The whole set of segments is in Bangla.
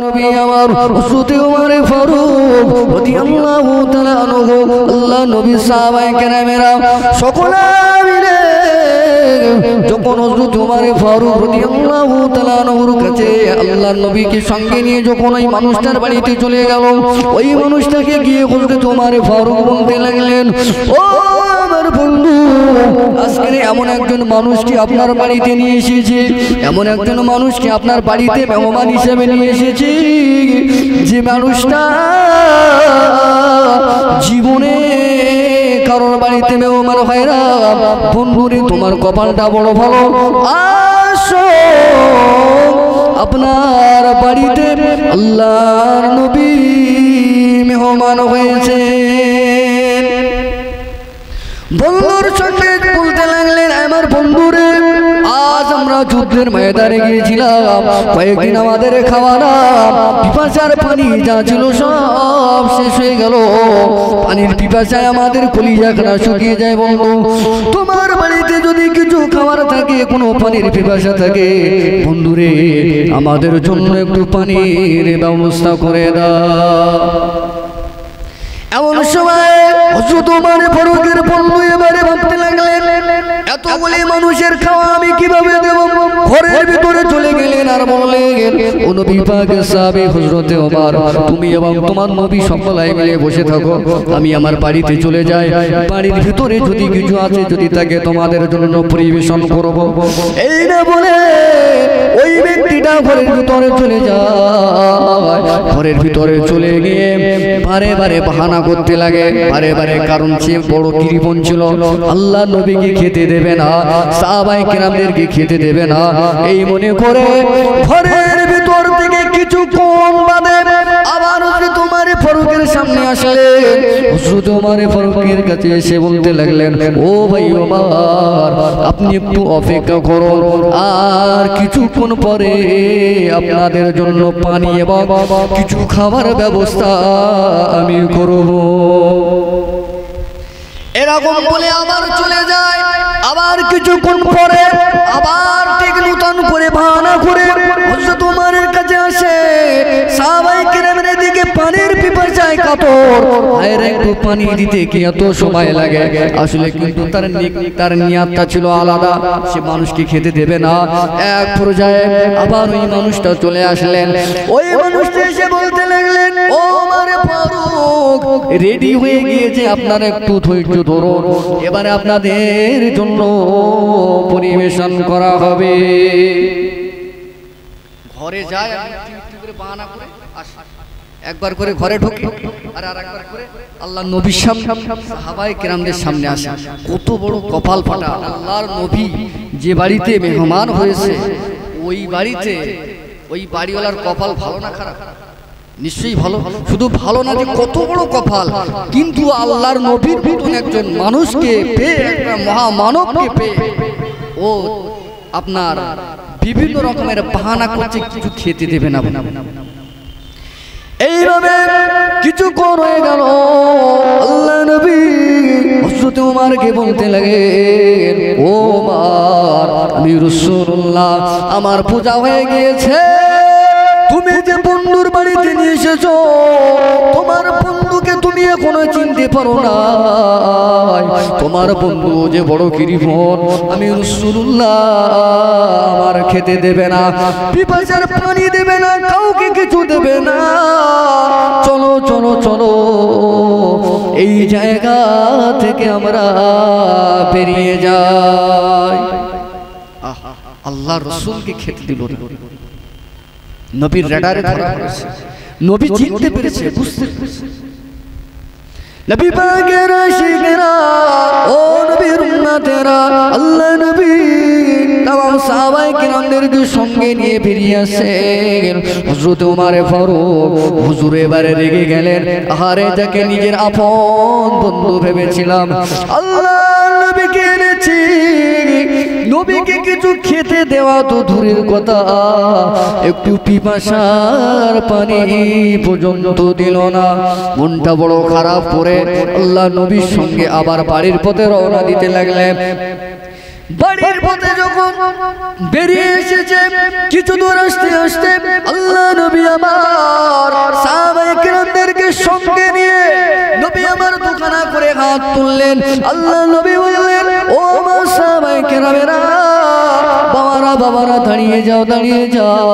নবী আমার হযরত ওমর ফারুক রাদিয়াল্লাহু তাআলা আনহু আল্লাহ নবী সাহাবায়ে কেরামেরা সকলে মিলে যখন হযরত ওমর ফারুক রাদিয়াল্লাহু তাআলা আনহুর কাছে আল্লাহর নবীকে সঙ্গে নিয়ে যখন ওই মানুষটার বাড়িতে চলে গেল, ওই মানুষটাকে গিয়ে হযরত ওমর ফারুক বলতে লাগলেন, ও আমার বন্ধু, আজকে এমন একজন মানুষকে আপনার বাড়িতে নিয়ে এসেছি, এমন একজন মানুষকে আপনার বাড়িতে মেহমান হিসেবে নিয়ে এসেছি, যে মানুষটা জীবনে কারোর বাড়িতে মেহমান হয় না। বন্ধুরে তোমার কপালটা বড় ভালো, আসো আপনার বাড়িতে আল্লাহর নবী মেহমান হয়েছে। বন্ধুর সঙ্গে বলতে লাগলেন, আমার বন্ধুরে আজ আমরা যুদ্ধের ময়দানে গিয়েছিলাম, কয়েকদিন আমাদের খাওয়া না পিপাসার পানি যা ছিল সব শেষ হয়ে গেল, পানির পিপাসায় আমাদের কলিজাখানা শুকিয়ে যায়। বন্ধু, তোমার বাড়িতে যদি কিছু খাবার থাকে, কোনো পানির পিপাসা থাকে, বন্ধুরে আমাদের জন্য একটু পানির ব্যবস্থা করে দাও। এমন সময় হযরত ওমর ফারুকের বন্ধু এবারে ভাবতে লাগলেন, এতগুলি মানুষের খাওয়া আমি কিভাবে দেব? ঘরের ভিতরে চলে গেলেন আর বললেন, ও নবী পাকের সাহাবী হযরত ওমর, তুমি এবং তোমার নবী সকলাই মিলে বসে থাকো, আমি আমার বাড়িতে চলে যাই, বাড়ির ভিতরে যদি কিছু আছে যদি তাকে তোমাদের জন্য পরিবেশন করব। এই না বলে ওই ব্যক্তিটা ঘরের ভিতরে চলে যায়। ঘরের ভিতরে চলে গিয়ে বারে বারে বাহানা করতে লাগে, বারে বারে, কারণ সে বড় কৃপণ ছিল, আল্লাহ নবীকে খেতে দেবে না, সাহাবায়ে কেরামদেরকে খেতে দেবে না, এই মনে করে ঘরের ভিতর থেকে কিছু কম বাদে আবার হযরত ওমর ফারুকের সামনে আসলেন। হযরত ওমর ফারুকের কাছে এসে বলতে লাগলেন, ও ভাই ওমর, আপনি একটু অপেক্ষা করুন, আর কিছুক্ষণ পরে আপনাদের জন্য পানি এবং কিছু খাবার ব্যবস্থা আমি করব। এরকম বলে আবার চলে যায়। আবার কিছুক্ষণ পরে আবার ঠিক নতুন করে বাহানা করে হযরত ওমরের কাছে আসে। সাহাবায়ে কেরামের দিকে পানির পিপাসায় কাতর, আয়ের একটু পানি দিতে কি এত সময় লাগে? আসলে কিন্তু তার নিয়তটা ছিল আলাদা, সে মানুষকে খেতে দেবে না। এক পর্যায়ে আবার ওই মানুষটা চলে আসলেন। ওই মানুষটা এসে বলতে লাগলেন, ও ওমর ফারুক, রেডি হয়ে গিয়েছে, আপনারা একটু ধৈর্য ধরুন, এবারে আপনাদের জন্য পরিবেশন করা হবে। ঘরে যায়, বাহানা করে আসে, একবার করে ঘরে ঢোকে আর আরেকবার করে আল্লাহ নবীর সামনে সাহাবায়ে কেরামদের সামনে আসে। কত বড় কপাল ফাটা! আল্লাহর নবী যে বাড়িতে মেহমান হয়েছে, ওই বাড়িতে ওই বাড়িওয়ালার কপাল ভালো না খারাপ? নিশ্চয়ই ভালো। শুধু ভালো না, যে কত বড় কপাল! কিন্তু আল্লাহর নবীর মতন একজন মানুষকে পেয়ে, একটা মহামানবকে পেয়ে, ও আপনার বিভিন্ন রকমের বাহানা করছে, কিছু খেতে দেবে না। এইভাবে কিছুক্ষণ হয়ে গেল। আল্লাহ নবী হযরত ওমরকে বলতে লাগে, ও ওমর, আমি রাসূলুল্লাহ, আমার পূজা হয়ে গিয়েছে, তুমি যে বন্ধুর বাড়িতে নিয়ে এসেছো, তোমার বন্ধুকে তুমি এখনো চিনতে পারো না। তোমার বন্ধু যে বড় কৃপণ, আমি রাসূলুল্লাহ, আমার খেতে দেবে না, পিপাসার পানি দেবে না, কাউকে কিছু দেবে না। চলো চলো চলো, এই জায়গা থেকে আমরা বেরিয়ে যাই। আল্লাহ রাসূলকে খেতে দিল না। নবীর রাডারে ধরা পড়েছে, নবী চিনতে পেরেছে, বুঝতে পেরেছে। নবী পাকের আশিকেরা, ও নবীর উম্মতেরা, আল্লাহ নবী তাম সাহাবায়ে কেরামদেরকে সঙ্গে নিয়ে বেরিয়ে আসেন। হযরত ওমর ফারুক হুজুর এবারে রেগে গেলেন। আহারে, যাকে নিজের আপন বন্ধু ভেবেছিলাম, আল্লাহ নবীকে এনেছি, নবীকে কিছু খেতে দেওয়া তো দূরের কথা, একটু পিপাসার পানি পর্যন্ত দিল না। মনটা বড় খারাপ করে আল্লাহ নবীর সঙ্গে আবার বাড়ির পথে রওনা দিতে লাগলেন। বাড়ির পথে যখন বেরিয়ে এসেছে, কিছু দূর আসতে আসতে আল্লাহ নবী আবার হাত তুললেন। আল্লাহ নবী বললেন, ও আমার সাহাবায়ে কেরামেরা, বাবারা দাঁড়িয়ে যাও, দাঁড়িয়ে যাও।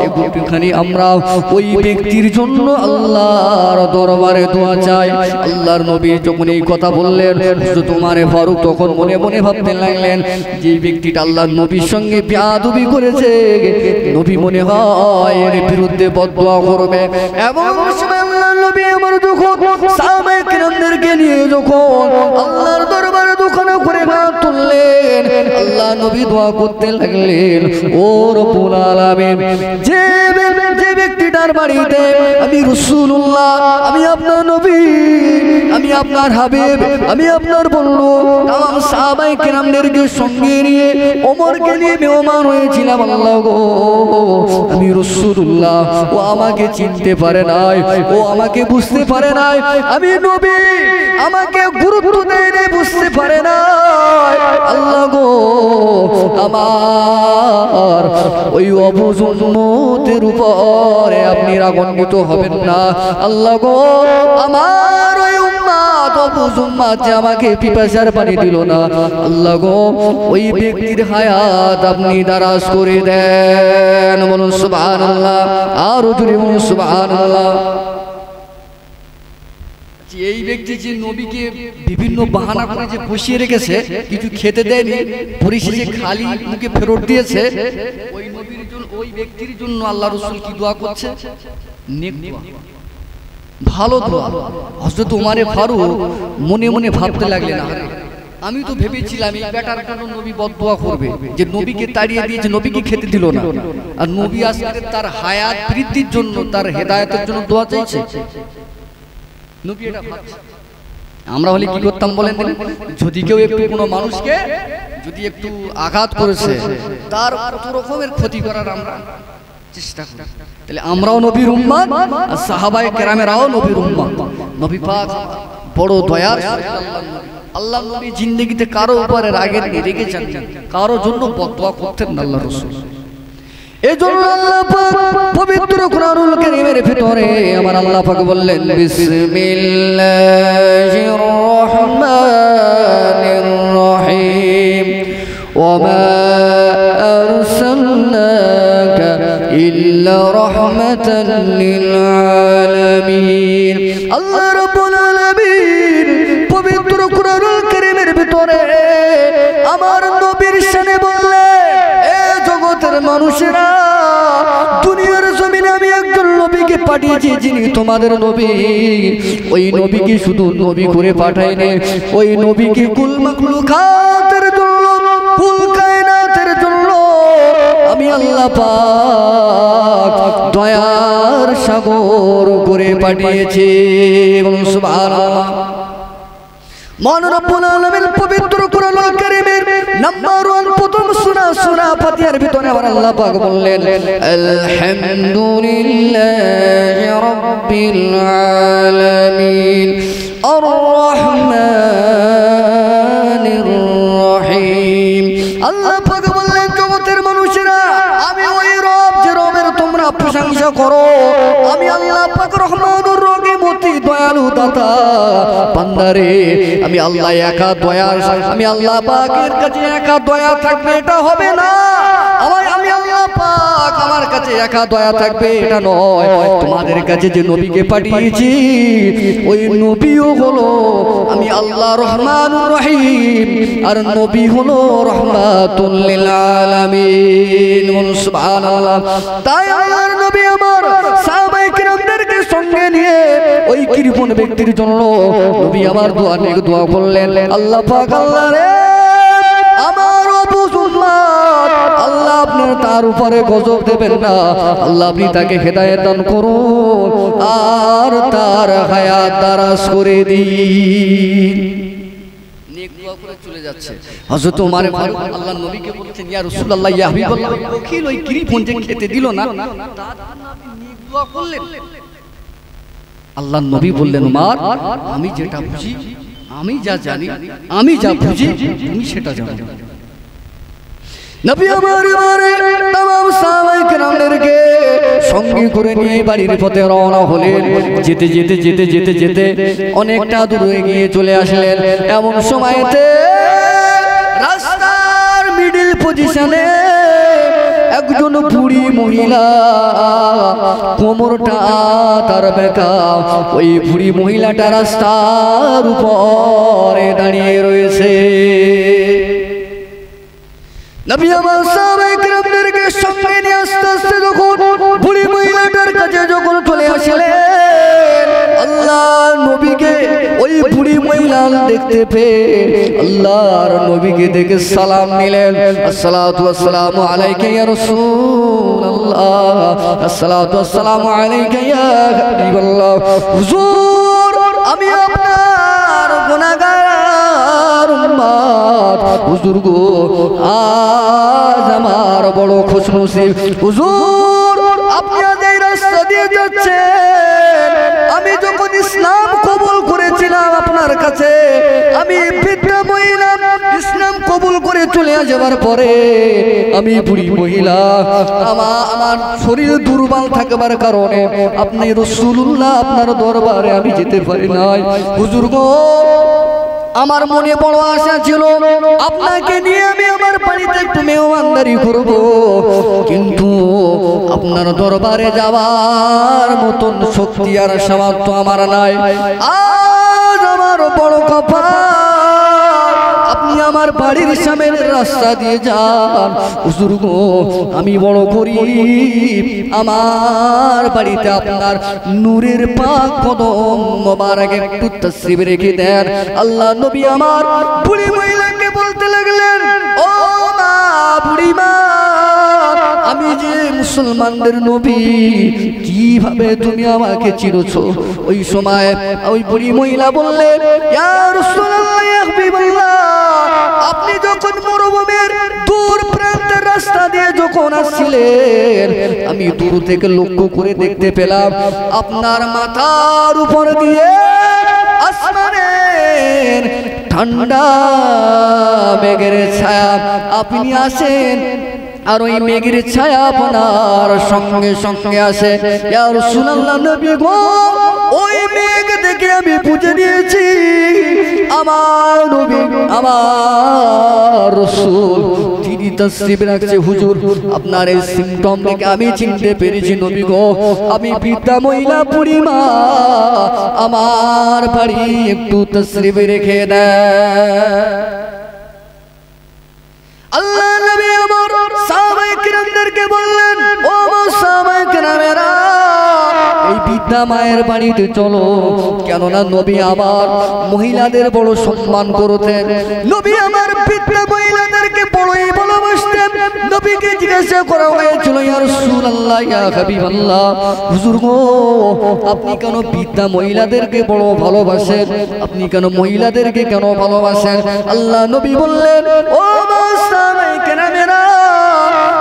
একটুখানি আমরা ওই ব্যক্তির জন্য আল্লাহর দরবারে দোয়া চাই। আল্লাহর নবী যখন এই কথা বললেন, হযরত ওমর ফারুক তখন মনে মনে ভাবতে লাগলেন, যে ব্যক্তিটা আল্লাহর নবীর সঙ্গে বেয়াদবি করেছে, নবী মনে হয় এর বিরুদ্ধে বদদোয়া করবে। এবং আল্লাহর নবী আমার যখন সাহাবায়ে কেরামদেরকে নিয়ে যখন আল্লাহর দরবারে দোকানে করে হাত তুললেন, আল্লাহ নবী দোয়া করতে লাগলেন, ও রব্বুল আলামিন, যে ব্যক্তিটার বাড়িতে আমি রাসূলুল্লাহ, আমি আপনার নবী, আমি আপনার হাবিব, আমি আপনার বন্ধু, তাম সাহাবায়ে কেরামদেরকে সঙ্গে নিয়ে ওমরকে নিয়ে মেহমান হয়েছিলাম, আল্লাহ গো, আমি রাসূলুল্লাহ, ও আমাকে চিনতে পারে নাই, ও আমাকে বুঝতে পারে নাই, আমি নবী, আমাকে গুরুত্ব দেয় না, বুঝতে পারে নাই, আল্লাহ গো, আমার ওই অবুঝ উম্মতের উপরে আপনি রাগান্বিত হবেন না, আল্লাহ গো, আমার ওই উম্মত অবুঝ উম্মত যে আমাকে পিপাসার পানি দিল না, আল্লাহ গো, ওই ব্যক্তির হায়াত আপনি দারাজ করে দেন। বলুন সুবহানাল্লাহ, আর জোরে বলুন সুবহানাল্লাহ। এই ব্যক্তি যে নবীকে বিভিন্ন বাহানা করে যে বসিয়ে রেখেছে, কিছু খেতে দেয়নি, পরিশেষে খালি মুখে ফেরত দিয়েছে, ওই নবীর জন্য, ওই ব্যক্তির জন্য আল্লাহ রাসূল কি দোয়া করছে? নেক দোয়া, ভালো দোয়া। হযরত ওমর ফারুক মনে মনে ভাবতে লাগলেন, আরে আমি তো ভেবেছিলাম এই বেটার জন্য নবী বদদোয়া করবে, যে নবীকে তাড়িয়ে দিয়েছে, নবীকে খেতে দিল না, আর নবী আজকে তার হায়াত বৃদ্ধির জন্য, তার হেদায়েতের জন্য দোয়া চাইছে। নবী এটা ভাবছে। আমরা হলে কি করতাম বলেন? যদি কেউ একটু কোনো মানুষকে যদি একটু আঘাত করেছে, তার কত রকমের ক্ষতি করার আমরা চেষ্টা করি। তাহলে আমরাও নবীর উম্মত, আর সাহাবায়ে কেরামেরাও নবীর উম্মত। নবী পাক বড় দয়ার আল্লাহ নবী জিন্দেগিতে কারো উপরে রাগের রেগেছেন, কারো জন্য বদদোয়া করতেন না আল্লাহ রাসূল। এজন্য আল্লাহ পাক পবিত্র কুরআনুল কারীমের ভিতরে আমার আল্লাহ পাক বললেন, বিসমিল্লাহির রহমানির রহিম, ওয়া মা আরসালনাকা ইল্লা রাহমাতাল লিল আলামিন। আল্লাহ রাব্বুল আলামিন পবিত্র কুরআনুল কারীমের ভিতরে আমার নবীর শানে বললেন, এ জগতের মানুষেরা, দুনিয়ার জমিনে আমি একজন নবীকে পাঠিয়েছি, যিনি তোমাদের নবী। ওই নবীকে শুধু নবী করে পাঠাইনি, ওই নবীকে কুল মাখলুকাতের জন্য, কুল কায়নাতের জন্য আমি আল্লাহ পাক দয়ার সাগর করে পাঠিয়েছি। সুবহানাল্লাহ। মহান রব্বুল আলামিন পবিত্র কুরআনুল কারীমের নাম্বার 1 প্রথম সূরা ফাতিহার ভিতরে আমার আল্লাহ পাক বললেন, আলহামদুলিল্লাহি রাব্বিল আলামিন আর রহমানির রহিম। আল্লাহ পাক বললেন, জগতের মানুষেরা, আমি ওই রব, যে রবের তোমরা প্রশংসা করো, আমি আল্লাহ পাক রহমানুর রহিম, অতি দয়ালু দাতা। বান্দারে, আমি আল্লাহ একা দয়ার, আমি আল্লাহ পাকের কাছে একা দয়া থাকবে এটা হবে না। আমি আল্লাহ পাক আমার কাছে একা দয়া থাকবে এটা নয়, তোমাদের কাছে যে নবীকে পাঠিয়েছি, ওই নবীও হলো আমি আল্লাহ রহমানুর রহিম, আর নবী হলো রাহমাতুল লিল আলামিন। সুবহানাল্লাহ। তাই আল্লাহর নবী আমার সাহাবায়ে কেরামদেরকে সঙ্গে নিয়ে ওই কৃপণ ব্যক্তির জন্য নবী আমার দোয়া করলেন, আল্লাহ পাক, আল্লাহ রে, আমার অবুঝ উম্মত, আল্লাহ আপনার তার উপরে গজব দেবেন না, আল্লাহ আপনি তাকে হেদায়েত দান করুন, আর তার হায়াত দারাজ করে দিন। নেক দোয়া করে চলে যাচ্ছে। হযরত ওমর ফারুক আল্লাহর নবীকে বলছেন, ইয়া রাসূলুল্লাহ, ইয়া হাবিবাল্লাহ, ওকিল ওই কৃপণ যে খেতে দিল না, তার জন্য আপনি নেক দোয়া করলেন। আল্লাহর নবী বললেন, ওমর, আমি যেটা বুঝি, আমি যা জানি, আমি যা বুঝি, তুমি সেটা জানো। নবী আমার तमाम সাহাবায়ে কেরামদেরকে সঙ্গে করে নিয়ে বাড়ির পথে রওনা হলেন। যেতে যেতে যেতে যেতে যেতে অনেকটা দূর এগিয়ে চলে আসলেন। এমন সময়তে রাস্তার মিডল পজিশনে একজন বুড়ি মহিলা, কোমরটা তার বেঁকা, ওই বুড়ি মহিলাটা রাস্তার উপরে দাঁড়িয়ে রয়েছে। নবী আমার সাহাবায়ে কেরামদেরকে সঙ্গে নিয়ে আস্তে আস্তে যখন বুড়ি মহিলাটার কাছে যখন চলে আসলেন, আল্লাহর নবীকে ওই বুড়ি মহিলা দেখতে পেয়ে আল্লাহর নবীকে দেখে সালাম নিলেন। আসসালাতু ওয়াসসালামু আলাইকা ইয়া রাসূলুল্লাহ, আসসালাতু ওয়াসসালামু আলাইকা ইয়া হাবিবাল্লাহ। হুজুর, আমি আপনার গুনাহগার উম্মত। হুজুর গো, আজ আমার বড় খুশনসিব। হুজুর, আপনি এই রাস্তা দিয়ে যাচ্ছেন, আমি যখন ইসলাম কবুল করেছিলাম আপনার কাছে, আমি বৃদ্ধা মহিলা ইসলাম কবুল করে চলে যাওয়ার পরে আমি বুড়ি মহিলা, আমার শরীর দুর্বল থাকবার কারণে আপনি রাসূলুল্লাহ আপনার দরবারে আমি যেতে পারি নাই। হুজুর গো, আমার মনে বড় আশা ছিল আপনাকে নিয়ে আমি আমার বাড়িতে একটু মেহমানদারি করব, কিন্তু আপনার দরবারে যাওয়ার মতন শক্তি আর সামর্থ্য আমার নাই। আজ আমার বড় কপাল, আপনি আমার বাড়ির সামনের রাস্তা দিয়ে যান। হুজুর গো, আমি বড় গরীব, আমার বাড়িতে আপনার নূরের পাক কদম মোবারক একটু তশরিফ রেখে দেন। আল্লাহ নবী আমার বুড়ি মহিলাকে বলতে লাগলেন, ও মা, বুড়ি মা, আমি যে মুসলমানদের নবী, কিভাবে তুমি আমাকে চিনেছো? ওই সময় ওই বুড়ি মহিলা বললেন, ইয়া রাসূলুল্লাহ, ইয়া হাবিবাল্লাহ, আপনি যখন মরুভূমির দূর প্রান্তের রাস্তা দিয়ে যখন আসছিলেন, আমি দূর থেকে লক্ষ্য করে দেখতে পেলাম আপনার মাথার উপর দিয়ে আসমানের ঠান্ডা মেঘের ছায়া আপনি আসেন, আর ওই মেঘের ছায়া আপনার সঙ্গে সঙ্গে আসে। ইয়া রাসূলুল্লাহ, নবী গো, ওই মেঘ দেখে আমি বুঝে নিয়েছি আমার নবী, আমার রাসূল তিনি তশরিফ রাখছে। হুজুর, আপনার এই সিমটম দেখে আমি চিনতে পেরেছি নবী গো, আমি বৃদ্ধা মহিলা বুড়ি মা, আমার বাড়ি একটু তশরিফ রেখে দেয়। আল্লাহ নবী আমার সাহাবায়ে কিরামদেরকে বললেন, ও সাহাবায়ে কিরামেরা, এই বৃদ্ধা মায়ের বাড়িতে চলো, কেননা নবী আমার মহিলাদের বড় সম্মান করতেন। নবী আমার বৃদ্ধা মহিলাদেরকে বড়ই ভালোবাসতেন। নবীকে জিজ্ঞাসা করা হয়েছিল, ইয়া রাসূলুল্লাহ, ইয়া হাবিবাল্লাহ, হুজুর গো, আপনি কেন বৃদ্ধা মহিলাদেরকে বড় ভালোবাসেন? আপনি কেন মহিলাদেরকে কেন ভালোবাসেন? আল্লাহ নবী বললেন, ও সাহাবায়ে কেরামেরা,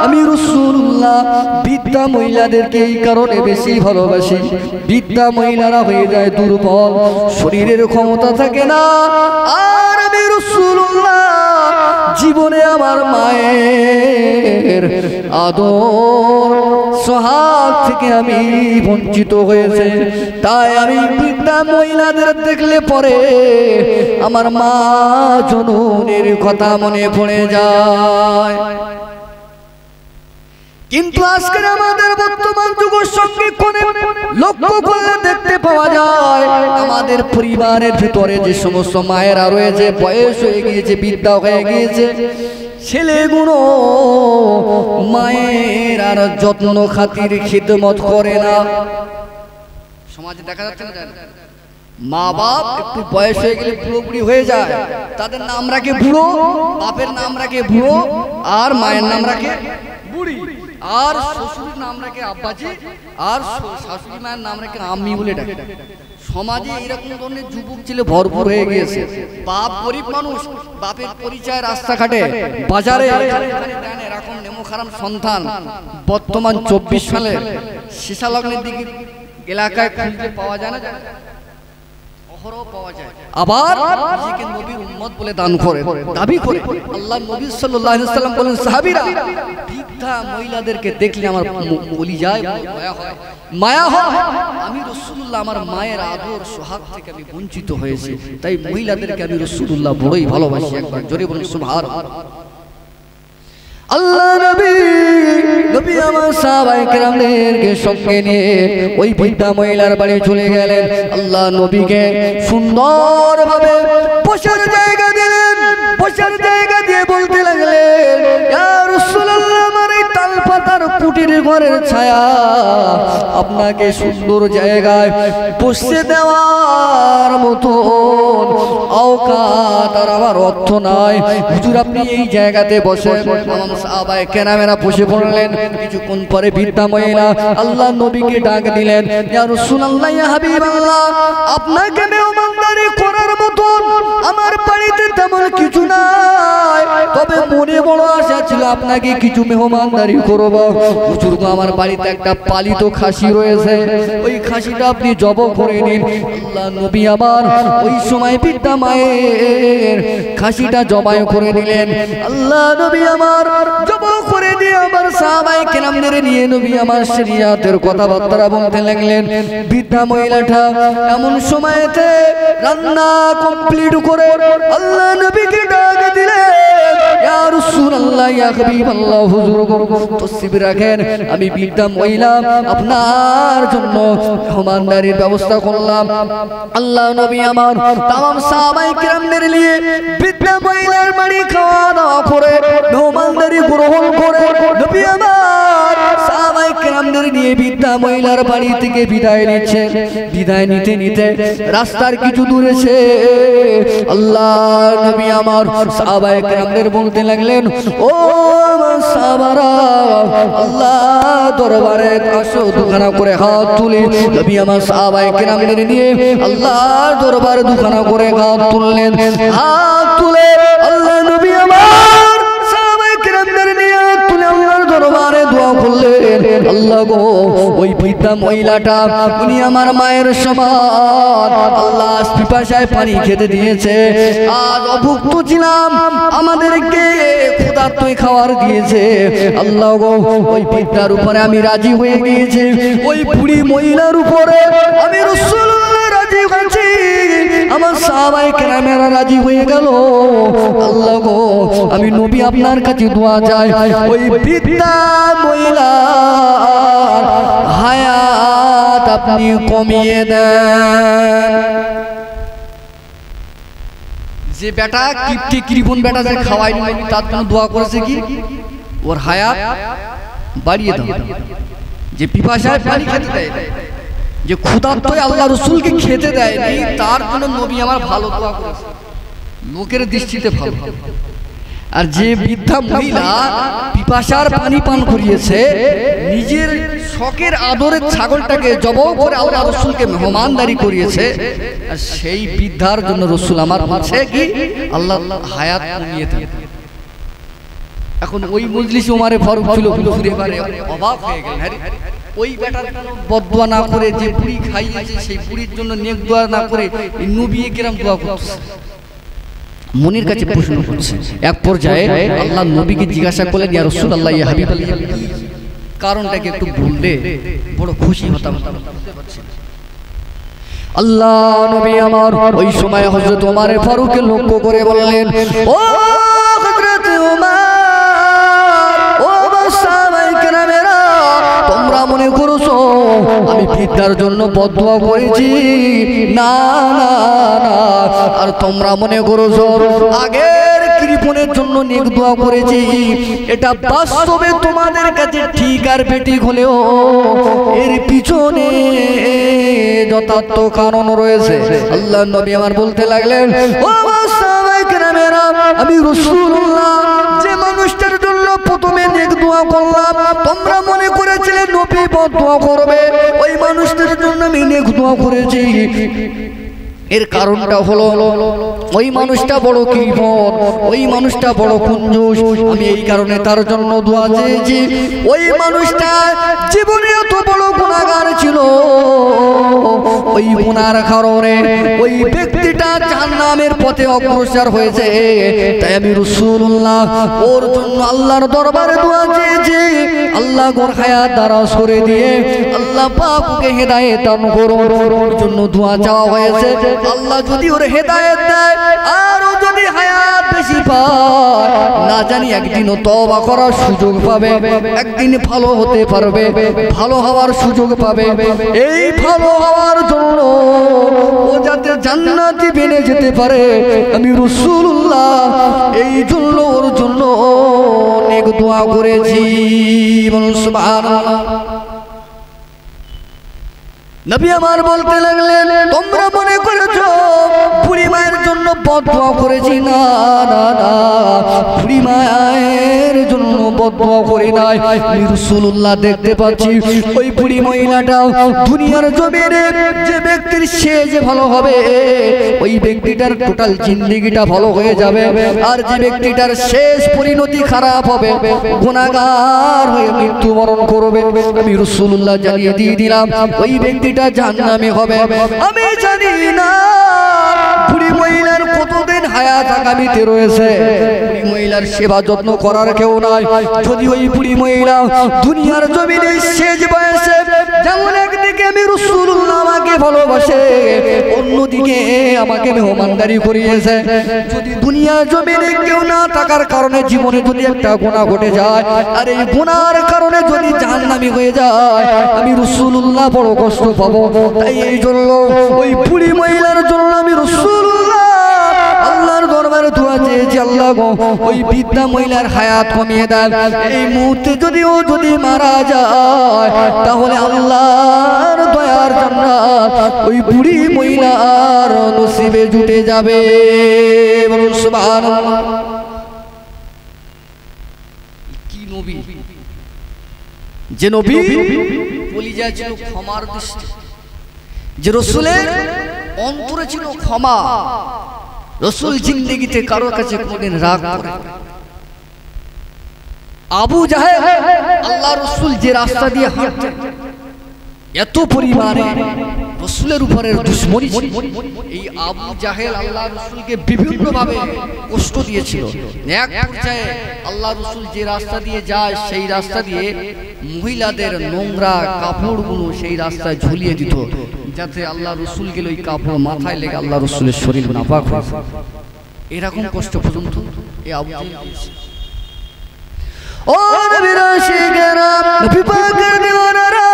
আমি রাসূলুল্লাহ বৃদ্ধা মহিলাদেরকে এই কারণে বেশি ভালোবাসি, বৃদ্ধা মহিলারা হয়ে যায় দুর্বল, শরীরের ক্ষমতা থাকে না, আর আমি রাসূলুল্লাহ জীবনে আমার মায়ের আদর সোহাগ থেকে আমি বঞ্চিত হয়েছে, তাই আমি বৃদ্ধা মহিলাদের দেখলে পরে আমার মা জননীর কথা মনে পড়ে যায়। কিন্তু আজকের আমাদের বর্তমান যুগের সঙ্গে কোন লক্ষ্য করলে দেখতে পাওয়া যায়, আমাদের পরিবারের ভিতরে যে সমস্ত মায়েরা রয়েছে, বয়স হয়ে গিয়েছে, বৃদ্ধা হয়ে গিয়েছে, ছেলেগুলো মায়ের আর যত্ন খাতির খিদমত করে না। সমাজে দেখা যাচ্ছে না, মা বাপ একটু বয়স হয়ে গেলে বুড়ো বুড়ি হয়ে যায়, তাদের নাম রাখে বুড়ো, বাপের নাম রাখে বুড়ো, আর মায়ের নাম রাখে বুড়ি, আর শ্বশুরের নাম রাখে আব্বাজি, আর শাশুড়ি মায়ের নাম রাখে আম্মি বলে ডাকে। সমাজে এরকম ধরনের যুবক ছেলে ভরপুর হয়ে গিয়েছে। বাপ গরিব মানুষ, বাপের পরিচয় রাস্তাঘাটে বাজারে এরকম নেমোখারাম সন্তান বর্তমান 24 সালে সীসা লগ্নের দিকে এলাকায় খুঁজতে পাওয়া যায় না। অহরহ পাওয়া যায়, আবার নিজেকে নবীর উম্মত বলে দান করে দাবি করে। আল্লাহ নবী সাল্লাল্লাহু আলাইহি ওয়াসাল্লাম বলেন, সাহাবীরা বৃদ্ধা মহিলাদেরকে দেখলে আমার বলি যায়, মায়া হয়। আমি রাসূলুল্লাহ আমার মায়ের আদর সোহাগ থেকে আমি বঞ্চিত হয়েছি, তাই মহিলাদেরকে আমি রাসূলুল্লাহ বড়ই ভালোবাসি। একবার জোরে বলুন সুবহানাল্লাহ। আল্লাহ নবী আমার সাহাবায়ে কেরামদেরকে সঙ্গে নিয়ে ওই বৃদ্ধা মহিলার বাড়ি চলে গেলেন। আল্লাহ নবীকে সুন্দরভাবে বসার জায়গা দিলেন, বসার জায়গা দিয়ে বলতে লাগলেন, ইয়া রাসূলুল্লাহ আমার এই তালপাতার কুটির ঘরের ছায়া আপনাকে সুন্দর জায়গায় বসে দেওয়ার মতো অওকাত আর আমার অর্থ নাই, হুজুর আপনি এই জায়গাতে বসে। সাহাবায়ে কেরামেরা বসে পড়লেন। কিছুক্ষণ পরে বৃদ্ধা মহিলা আল্লাহ নবীকে ডাক দিলেন, ইয়া রাসূলুল্লাহ ইয়া হাবিবাল্লাহ আপনাকে মেহমানদারি করার মতো আমার বাড়িতে তেমন কিছু নাই, তবে মনে বড় আশা ছিল আপনাকে কিছু মেহমানদারি করব। হুজুর গো আমার বাড়িতে একটা পালিত খাসি রয়েছে, ওই খাসিটা আপনি জবাই করে নিন। আল্লাহ নবী আমার ওই সময় বৃদ্ধা মায়ের খাসিটা জবাই করে নিলেন। আল্লাহ নবী আমার জবাই করে দিয়ে আমার সাহাবায়ে কেরামদের নিয়ে নবী আমার শরিয়াতের কথাবার্তা বলতে লাগলেন। বৃদ্ধা মহিলাটা এমন সময়তে রান্না কমপ্লিট করে আল্লাহ নবীকে ডাক দিলেন, ইয়া রাসূলুল্লাহ ইয়া হাবিবাল্লাহ হুজুর গো তসবিহ রাখেন, আমি বৃদ্ধা মহিলা আপনার জন্য মেহমানদারির ব্যবস্থা করলাম। আল্লাহ নবী আমার तमाम সাহাবায়ে কেরামদের নিয়ে বৃদ্ধা মহিলার বাড়ি খাওয়া দাওয়া করে মেহমানদারি গ্রহণ করে নবী আমার সাহাবায়ে কেরামদের নিয়ে বৃদ্ধা মহিলার বাড়ি থেকে বিদায় নিচ্ছেন। বিদায় নিতে নিতে রাস্তার কিছু দূরে এসে আল্লাহ নবী আমার সাহাবায়ে কেরামদের বলতে লাগলেন, ও আমার সাহাবারা আল্লাহ দরবারে আসো, দুখানা করে হাত তুলে নবী আমার সাহাবায়ে কেরামদের নিয়ে আল্লাহর দরবারে দুখানা করে হাত তুললেন। হাত তুলে আল্লাহ নবী আমার সাহাবায়ে কেরামদের নিয়ে হাত তুলে আল্লাহর দরবারে দোয়া করলেন, আল্লাহ গো ওই বৃদ্ধা মহিলাটা উনি আমার মায়ের সমান, আল্লাহ পিপাসায় পানি খেতে দিয়েছে, আজ অভুক্ত ছিলাম আমাদেরকে ক্ষুধার্তই খাবার দিয়েছে। আল্লাহ গো ওই বৃদ্ধার উপরে আমি রাজি হয়ে গিয়েছি, ওই বুড়ি মহিলার উপরে আমি রাসূলুল্লাহ রাজি হয়েছি, আমার সাহাবায়ে কেরামেরা রাজি হয়ে গেল। আল্লাহ গো আমি নবী আপনার কাছে দোয়া চাই, ওই বৃদ্ধা মহিলার হায়াত আপনি কমিয়ে দেন। যে বেটা কিপটি কৃপণ বেটা যে খাওয়াই নবী তার জন্য দোয়া করেছে কি ওর হায়াত বাড়িয়ে দাও। যে পিপাসায় পানি খেতে দেয়, যে ক্ষুধার্তই আল্লাহ রাসূলকে খেতে দেয়নি, তার জন্য নবী আমার ভালো দোয়া করেছে, লোকের দৃষ্টিতে ভালো। আর যে বৃদ্ধা মহিলা পিপাসার পানি পান করিয়েছে, নিজের শখের আদরের ছাগলটাকে জবাই করে আল্লাহ রাসূলকে মেহমানদারি করিয়েছে, আর সেই বৃদ্ধার জন্য রাসূল আমার বলছে কি আল্লাহ হায়াত কমিয়ে দেন। এখন ওই মজলিসে ওমরে ফারুক ছিল, ঘুরে বারে অবাক হয়ে গেলেন, আরে ওই বেটার জন্য বদদোয়া না করে যে বুড়ি খাইয়েছে সেই বুড়ির জন্য নেক দোয়া না করে নবী কেরাম দোয়া করছে। মনির কাছে প্রশ্ন করছে। এক পর্যায়ে আল্লাহ নবীকে জিজ্ঞাসা করলেন, ইয়া রাসূলুল্লাহ ইয়া হাবিবাল্লাহ কারণটাকে একটু বললে বড় খুশি হতাম। আল্লাহ নবী আমার ওই সময় হযরত ওমর ফারুককে লক্ষ্য করে বললেন, ও হযরত ওমর, ও সাহাবায়ে কেরামেরা তোমরা মনে করছো আমি বৃদ্ধার জন্য বদদোয়া করেছি? না না না, আর তোমরা মনে করছো আগের কৃপণের জন্য নেক দোয়া করেছি। এটা বাস্তবে তোমাদের কাছে ঠিক আর বেঠিক হলেও এর পিছনে যথার্থ কারণ রয়েছে। আল্লাহ নবী আমার বলতে লাগলেন, ও সাহাবায়ে কেরামেরা আমি রাসূলুল্লাহ যে মানুষটার জন্য প্রথমে নেক দোয়া করলাম, তোমরা মনে করেছিলে নবী বদদোয়া করবে, ওই মানুষটার জন্য আমি নেক দোয়া করেছি। এর কারণটা হলো ওই মানুষটা বড় কৃপণ, ওই মানুষটা বড় কঞ্জুস, আমি এই কারণে তার জন্য দোয়া চেয়েছি। ওই মানুষটা জীবনে এত বড় গুনাহগার ছিল, ওই গুনার কারণে ওই ব্যক্তিটা জাহান্নামের পথে অগ্রসর হয়েছে। তাই আমি রাসূলুল্লাহ ওর জন্য আল্লাহর দরবারে দোয়া চেয়েছি, আল্লাহ ওর হায়াত দারাজ করে দিয়ে আল্লাহ পাক ওকে হেদায়েত দান করুন। ওর জন্য দোয়া চাওয়া হয়েছে। আল্লাহ যদি ওর হেদায়েত দেয় আর ও যদি হায়াত বেশি পায়, না জানি একদিনও তওবা করার সুযোগ পাবে, একদিন ভালো হতে পারবে, ভালো হওয়ার সুযোগ পাবে। এই ভালো হওয়ার জন্য ও যাতে জান্নাতি বেনে যেতে পারে, আমি রাসূলুল্লাহ এই জন্য ওর জন্য অনেক দোয়া করেছি। বলুন সুবহানাল্লাহ। নবী আমার বলতে লাগলেন, তোমরা মনে করেছো বুড়ি মায়ের জন্য বদদোয়া করেছি? না না না, বুড়ি মায়ের জন্য বদদোয়া করি নাই। রাসূলুল্লাহ দেখতে পাচ্ছি ওই বুড়ি মহিলাটা দুনিয়ার জমিনে যে ব্যক্তির শেষ ভালো হবে, ওই ব্যক্তিটার টোটাল জিন্দেগিটা ভালো হয়ে যাবে। আর যে ব্যক্তিটার শেষ পরিণতি খারাপ হবে, গুনাহগার হয়ে মৃত্যুবরণ করবে, আমি রাসূলুল্লাহ জানিয়ে দিয়ে দিলাম ওই ব্যক্তি জাহান্নামে হবে। আমি জানি না বুড়ি মহিলার কতদিন হায়াত আগামীতে রয়েছে। বুড়ি মহিলার সেবা যত্ন করার কেউ নাই। যদি ওই বুড়ি মহিলা দুনিয়ার জমিনে শেষ বয়সে যেমন একদিকে আমি রাসূলুল্লাহ আমাকে ভালোবাসে, অন্যদিকে আমাকে মেহমানদারি করিয়েছে, যদি দুনিয়ার জমিনে কেউ না থাকার কারণে জীবনে যদি একটা গুনাহ ঘটে যায় আর এই গুনার কারণে যদি জাহান্নামী হয়ে যায়, আমি রাসূলুল্লাহ বড় কষ্ট পাবো। তাই এই জন্য ওই বুড়ি মহিলার জন্য আমি রাসূলুল্লাহ আল্লাহর দরবারে দোয়া চেয়েছি, আল্লাহ গো ওই বৃদ্ধা মহিলার হায়াত কমিয়ে দেন। এই মুহূর্তে যদি ও যদি মারা যায়, তাহলে আল্লাহর দয়ার জান্নাত ওই বুড়ি মহিলার নসিবে জুটে যাবে। বলুন সুবহানাল্লাহ। কি নবী, যে নবী কলিজা ছিল ক্ষমার দৃষ্টি, যে রাসূলের অন্তরে ছিল ক্ষমা। রাসূল জিন্দেগিতে কারো কাছে কোনদিন রাগ করে। আবু জাহেল আল্লাহ রাসূল যে রাস্তা দিয়ে হাঁটতেন, এত পরিমাণে রাসূলের উপরে দুশমনি ছিল। এই আবু জাহেল আল্লাহ রাসূলকে বিভিন্ন ভাবে কষ্ট দিয়েছিল। এক পর্যায়ে আল্লাহ রাসূল যে রাস্তা দিয়ে যায়, সেই রাস্তা দিয়ে মহিলাদের নোংরা কাপড়গুলো সেই রাস্তায় ঝুলিয়ে দিত, যাতে আল্লাহ রাসূল গেলে ওই কাপড় মাথায় লেগে আল্লাহ রাসূলের শরীর নাপাক হয়। এরকম কষ্ট পর্যন্ত এই আবু জাহেল দিয়েছিল। ও নবীর আশিকেরা, নবী পাকের দিওয়ানারা,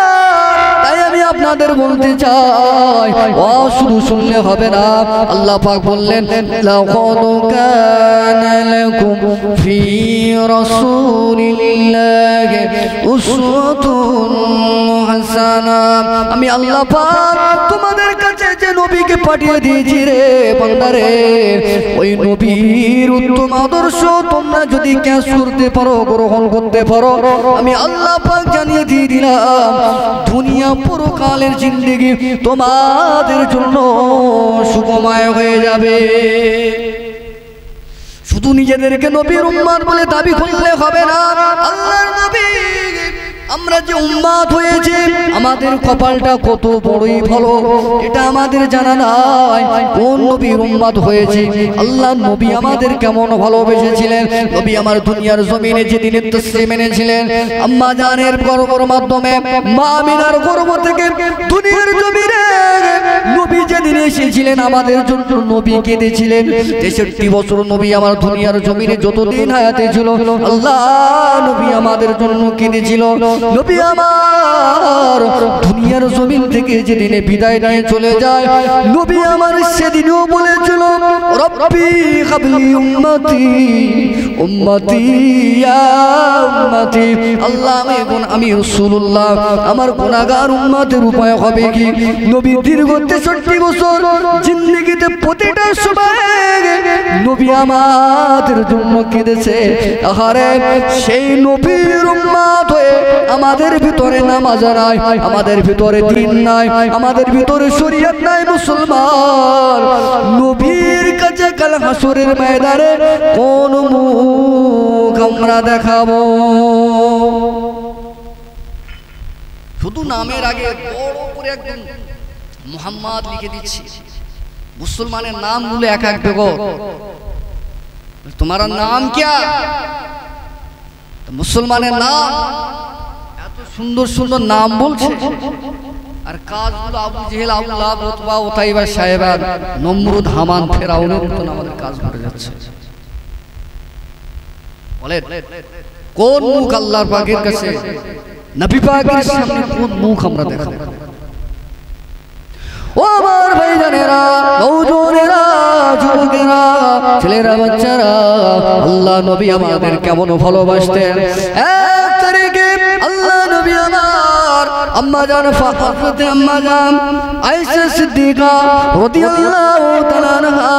তাই আমি আপনাদের বলতে চাই, ও শুধু শুনলে হবে না। আল্লাহ পাক বললেন, লাকাদ কানা লাকুম ফি রাসূলিল্লাহি উসওয়াতুন হাসানা। আমি আল্লাহ পাক তোমাদের কাছে যে নবীকে পাঠিয়ে দিয়েছি রে বান্দারে, ওই নবীর উত্তম আদর্শ তোমরা যদি ক্যাচ করতে পারো, গ্রহণ করতে পারো, আমি আল্লাহ পাক জানিয়ে দিয়ে দিলাম দুনিয়া পরকালের জিন্দেগি তোমাদের জন্য সুখময় হয়ে যাবে। শুধু নিজেদেরকে নবীর উম্মত বলে দাবি করলে হবে না। আল্লাহর নবী আমরা যে উম্মত হয়েছে, আমাদের কপালটা কত বড়ই ভালো এটা আমাদের জানা নাই। কোন নবীর উম্মত হয়েছে, আল্লাহ নবী আমাদের কেমন ভালোবেসেছিলেন। নবী আমার দুনিয়ার জমিনে যেদিন তাসলিম এনেছিলেন, আম্মা জানের গর্ভের মাধ্যমে মা আমিনার গর্ভ থেকে দুনিয়ার জমিনে নবী যেদিন এসেছিলেন, আমাদের জন্য নবী কেঁদেছিলেন। 63 বছর নবী আমার দুনিয়ার জমিনে যতদিন হায়াতে ছিল, আল্লাহ নবী আমাদের জন্য কেঁদেছিল। নবী আমার দুনিয়ার জমিন থেকে যেদিনে বিদায় নিয়ে চলে যায়, নবী আমার সেদিনও বলেছিল, রব্বি হাবলি উম্মতি উম্মতি ইয়া উম্মতি। আল্লাহ আমি রাসূলুল্লাহ আমার গুনাহগার উম্মতের উপায় হবে কি? নবী দীর্ঘ 63 বছর জিন্দেগিতে প্রতিটা সময় নবী আমাদের জন্য কেঁদেছে। আহারে সেই নবীর উম্মত হয়ে আমাদের ভিতরে নামাজ নাই, আমাদের ভিতরে দ্বীন নাই, আমাদের ভিতরে শরীয়ত নাই। মুসলমান নবীর কাছে কাল হাসরের ময়দানে কোন মুখ আমরা দেখাবো? শুধু নামের আগে বড় করে একদম মুহাম্মদ লিখে দিচ্ছি। মুসলমানের নামগুলো এক এক বেগর। তোমার নাম क्या? মুসলমানের নাম এত সুন্দর সুন্দর নাম বলছে, আর কাজগুলো আবু জেহেল, আবু লাহাব, উতবা, উতাইবা, সাইবা, নমরুদ, হামান, ফেরাউনের মতন আমাদের কাজ করে যাচ্ছে। বলেন কোন মুখ আল্লাহর পাকের কাছে, নবী পাকের সামনে কোন মুখ আমরা দেখাবো? ও আমার ভাইজানেরা, নওজোয়ানেরা, যুবকেরা, ছেলেরা, বাচ্চারা, আল্লাহ নবী আমাদের কেমন ভালোবাসতেন। এক তারিখে আল্লাহ নবী আমার আম্মা জান ফাতিমা, আম্মা জান আয়েশা সিদ্দিকা রাদিয়াল্লাহু তাআলা আনহা,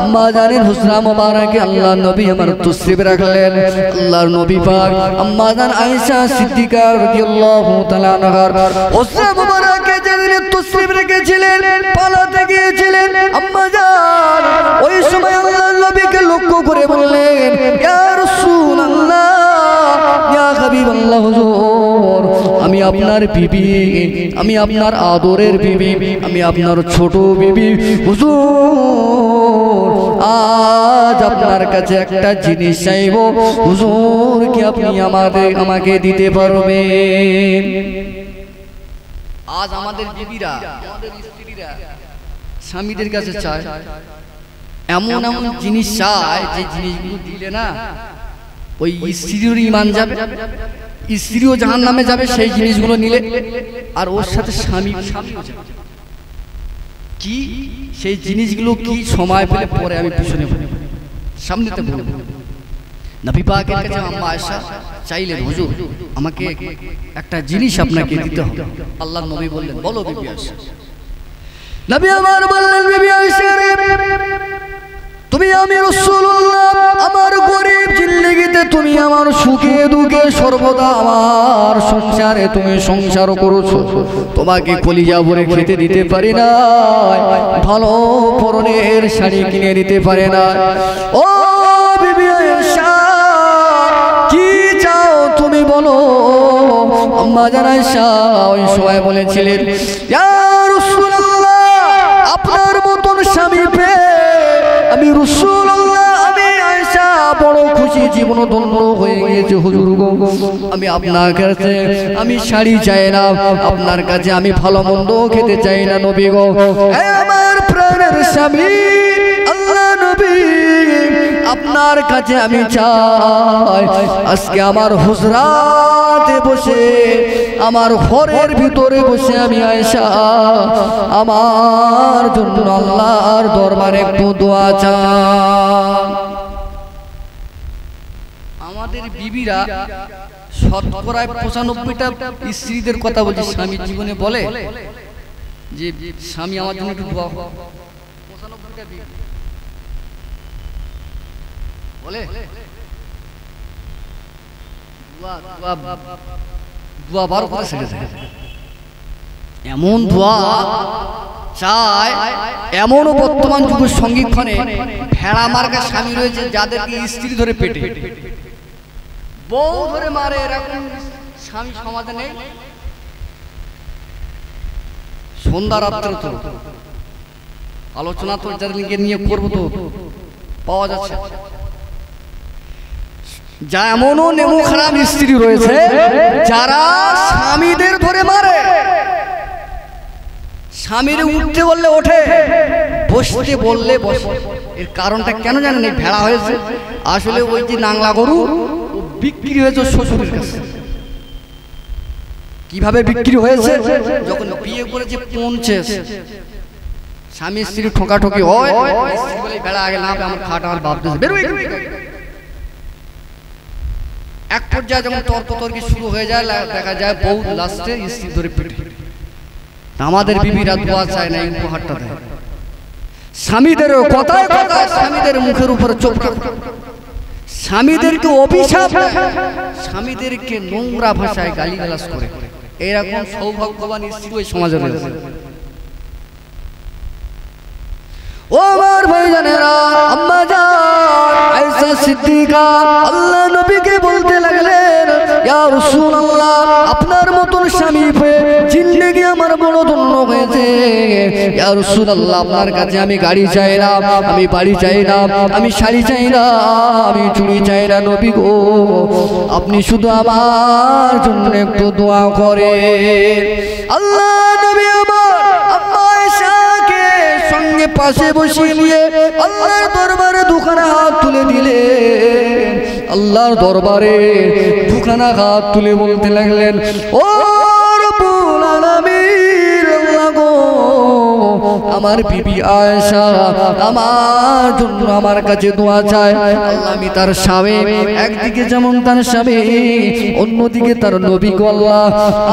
আম্মা জানের হুসনা মুবারকে আল্লাহ নবী আমার তশরিফ রাখলেন। আল্লাহর নবী পাক আম্মা জান আয়েশা সিদ্দিকা রাদিয়াল্লাহু তাআলা আনহার হুসনা মুবারকে যেদিন তশরিফ রেখেছিলেন, পালাতে গিয়েছিলেন আম্মা জান, ওই সময় আল্লাহর নবীকে লক্ষ্য করে বললেন, ইয়া রাসূলুল্লাহ, ইয়া হাবিবাল্লাহ, হুজুর, আমি আপনার বিবি, আমি আপনার আদরের বিবি, আমি আপনার ছোট বিবি, হুজুর, আজ আপনার কাছে একটা জিনিস চাইবো, হুজুর, কি আপনি আমাকে দিতে পারবেন? আজ আমাদের বিবিরা, আমাদের স্ত্রীরা স্বামীদের কাছে চায়, এমন এমন জিনিস চায় যে জিনিসগুলো দিলে না ওই স্ত্রীর ঈমান যাবে, স্ত্রীও জাহান্নামে যাবে সেই জিনিসগুলো নিলে, আর ওর সাথে স্বামীও যাবে। কি সেই জিনিসগুলো কি সময় পেলে পরে আমি পিছনে সামনেতে বলবো। নবী পাকের কাছে আম্মা আয়েশা চাইলেন, হুজুর, আমাকে একটা জিনিস আপনাকে দিতে হবে। আল্লাহর নবী বললেন, বলো বিবি আয়েশা। নবী আমার বললেন, বিবি আয়েশা রে, তুমি আমি রাসূলুল্লাহ, আমার গরীব জিন্দেগিতে তুমি আমার সুখে দুঃখে সর্বদা আমার সংসারে তুমি সংসার করেছো, তোমাকে কলিজা ভরে খেতে দিতে পারি না, ভালো পরনের শাড়ি কিনে দিতে পারে না। ও বিবি আয়েশা, কি চাও তুমি বলো? আম্মা জান আয়েশা ওই সময় বলেছিলেন, ইয়া রাসূলুল্লাহ, আপনার মতন স্বামী পেয়ে আমি রাসূলুল্লাহ, আমি আয়েশা বড় খুশি, জীবন ধন্য হয়ে গিয়েছে হুজুর গো। আমি আপনার কাছে আমি শাড়ি চাই না, আপনার কাছে আমি ভালো মন্দ খেতে চাই না নবী গো। হে আমার প্রাণের স্বামী আল্লাহ নবী, আপনার কাছে আমি চাই, আজকে আমার হুজরাতে বসে, আমার ঘরের ভিতরে বসে আমি আয়েশা আমার জন্য আল্লাহর দরবারে একটু দোয়া চাই। আমাদের বিবিরা শতকরায় 95টা স্ত্রীদের কথা বলছে, স্বামী জীবনে বলে যে স্বামী আমার জন্য একটু দোয়া করো। 95টা বিবি বলে দোয়া বার করে শিখেছে, এমন দোয়া চায়। এমনও বর্তমান যুগের সঙ্গীক্ষণে ভেড়া মার্কা স্বামী রয়েছে, যাদেরকে স্ত্রী ধরে পেটে, বউ ধরে মারে, এরকম স্বামী সমাজে নেই। সন্ধ্যা রাত্রে তো আলোচনা তো যাদেরকে নিয়ে করবো তো পাওয়া যাচ্ছে, যা এমনও নেমো খারাপ স্ত্রী রয়েছে যারা স্বামীদের ধরে মারে। স্বামীর উঠতে বললে ওঠে, বসতে বললে বসে। এর কারণটা কেন জানেন? এই ভেড়া হয়েছে আসলে ওই যে নাংলা গরু বিক্রি হয়েছে শ্বশুরের কাছে। কিভাবে বিক্রি হয়েছে? যখন বিয়ে করেছে পৌঁছে স্বামী স্ত্রী ঠোকাঠকি হয়, স্ত্রী বলে ভেড়া আগে না আমার খাটা আমার বাপ দিয়েছে, বেরোয়। এক পর্যায়ে যখন তর্কতর্কি শুরু হয়ে যায়, দেখা যায় বউ লাস্টে স্ত্রী ধরে পিটে। আমাদের বিবিরা দোয়া চায় না, উপহারটা দেয়। স্বামীদের কথায় কথায় স্বামীদের মুখের উপরে চোখ রাখে, স্বামীদেরকে অভিশাপ, স্বামীদেরকে নোংরা ভাষায় গালিগালাজ করে। এরকম সৌভাগ্যবান স্ত্রী ওই সমাজে রয়েছে। ও আমার ভাইজানেরা, আম্মা জান আয়েশা সিদ্দিকা আল্লাহ নবীকে বলতে লাগলেন, ইয়া রাসূলুল্লাহ, আপনার মতন স্বামী পেয়ে জিন্দেগি আমার বড় ধন্য হয়েছে। ইয়া রাসূলুল্লাহ, আপনার কাছে আমি গাড়ি চাই না, আমি বাড়ি চাই না, আমি শাড়ি চাই না, আমি চুড়ি চাই না। নবী গো, আপনি শুধু আমার জন্য একটু দোয়া করেন। আল্লাহ নবী আমার আম্মা আয়েশাকে সঙ্গে পাশে বসিয়ে নিয়ে আল্লাহর দরবারে দুখানা হাত তুলে দিলেন। আল্লাহর দরবারে দুখানা হাত তুলে বলতে লাগলেন, ও রব্বুল আলামিন, আল্লাহ গো, আমার বিবি আয়েশা আমার জন্য আমার কাছে দোয়া চায়। আল্লাহ, আমি তার স্বামী, একদিকে যেমন তার স্বামী, অন্যদিকে তার নবী গো। আল্লাহ,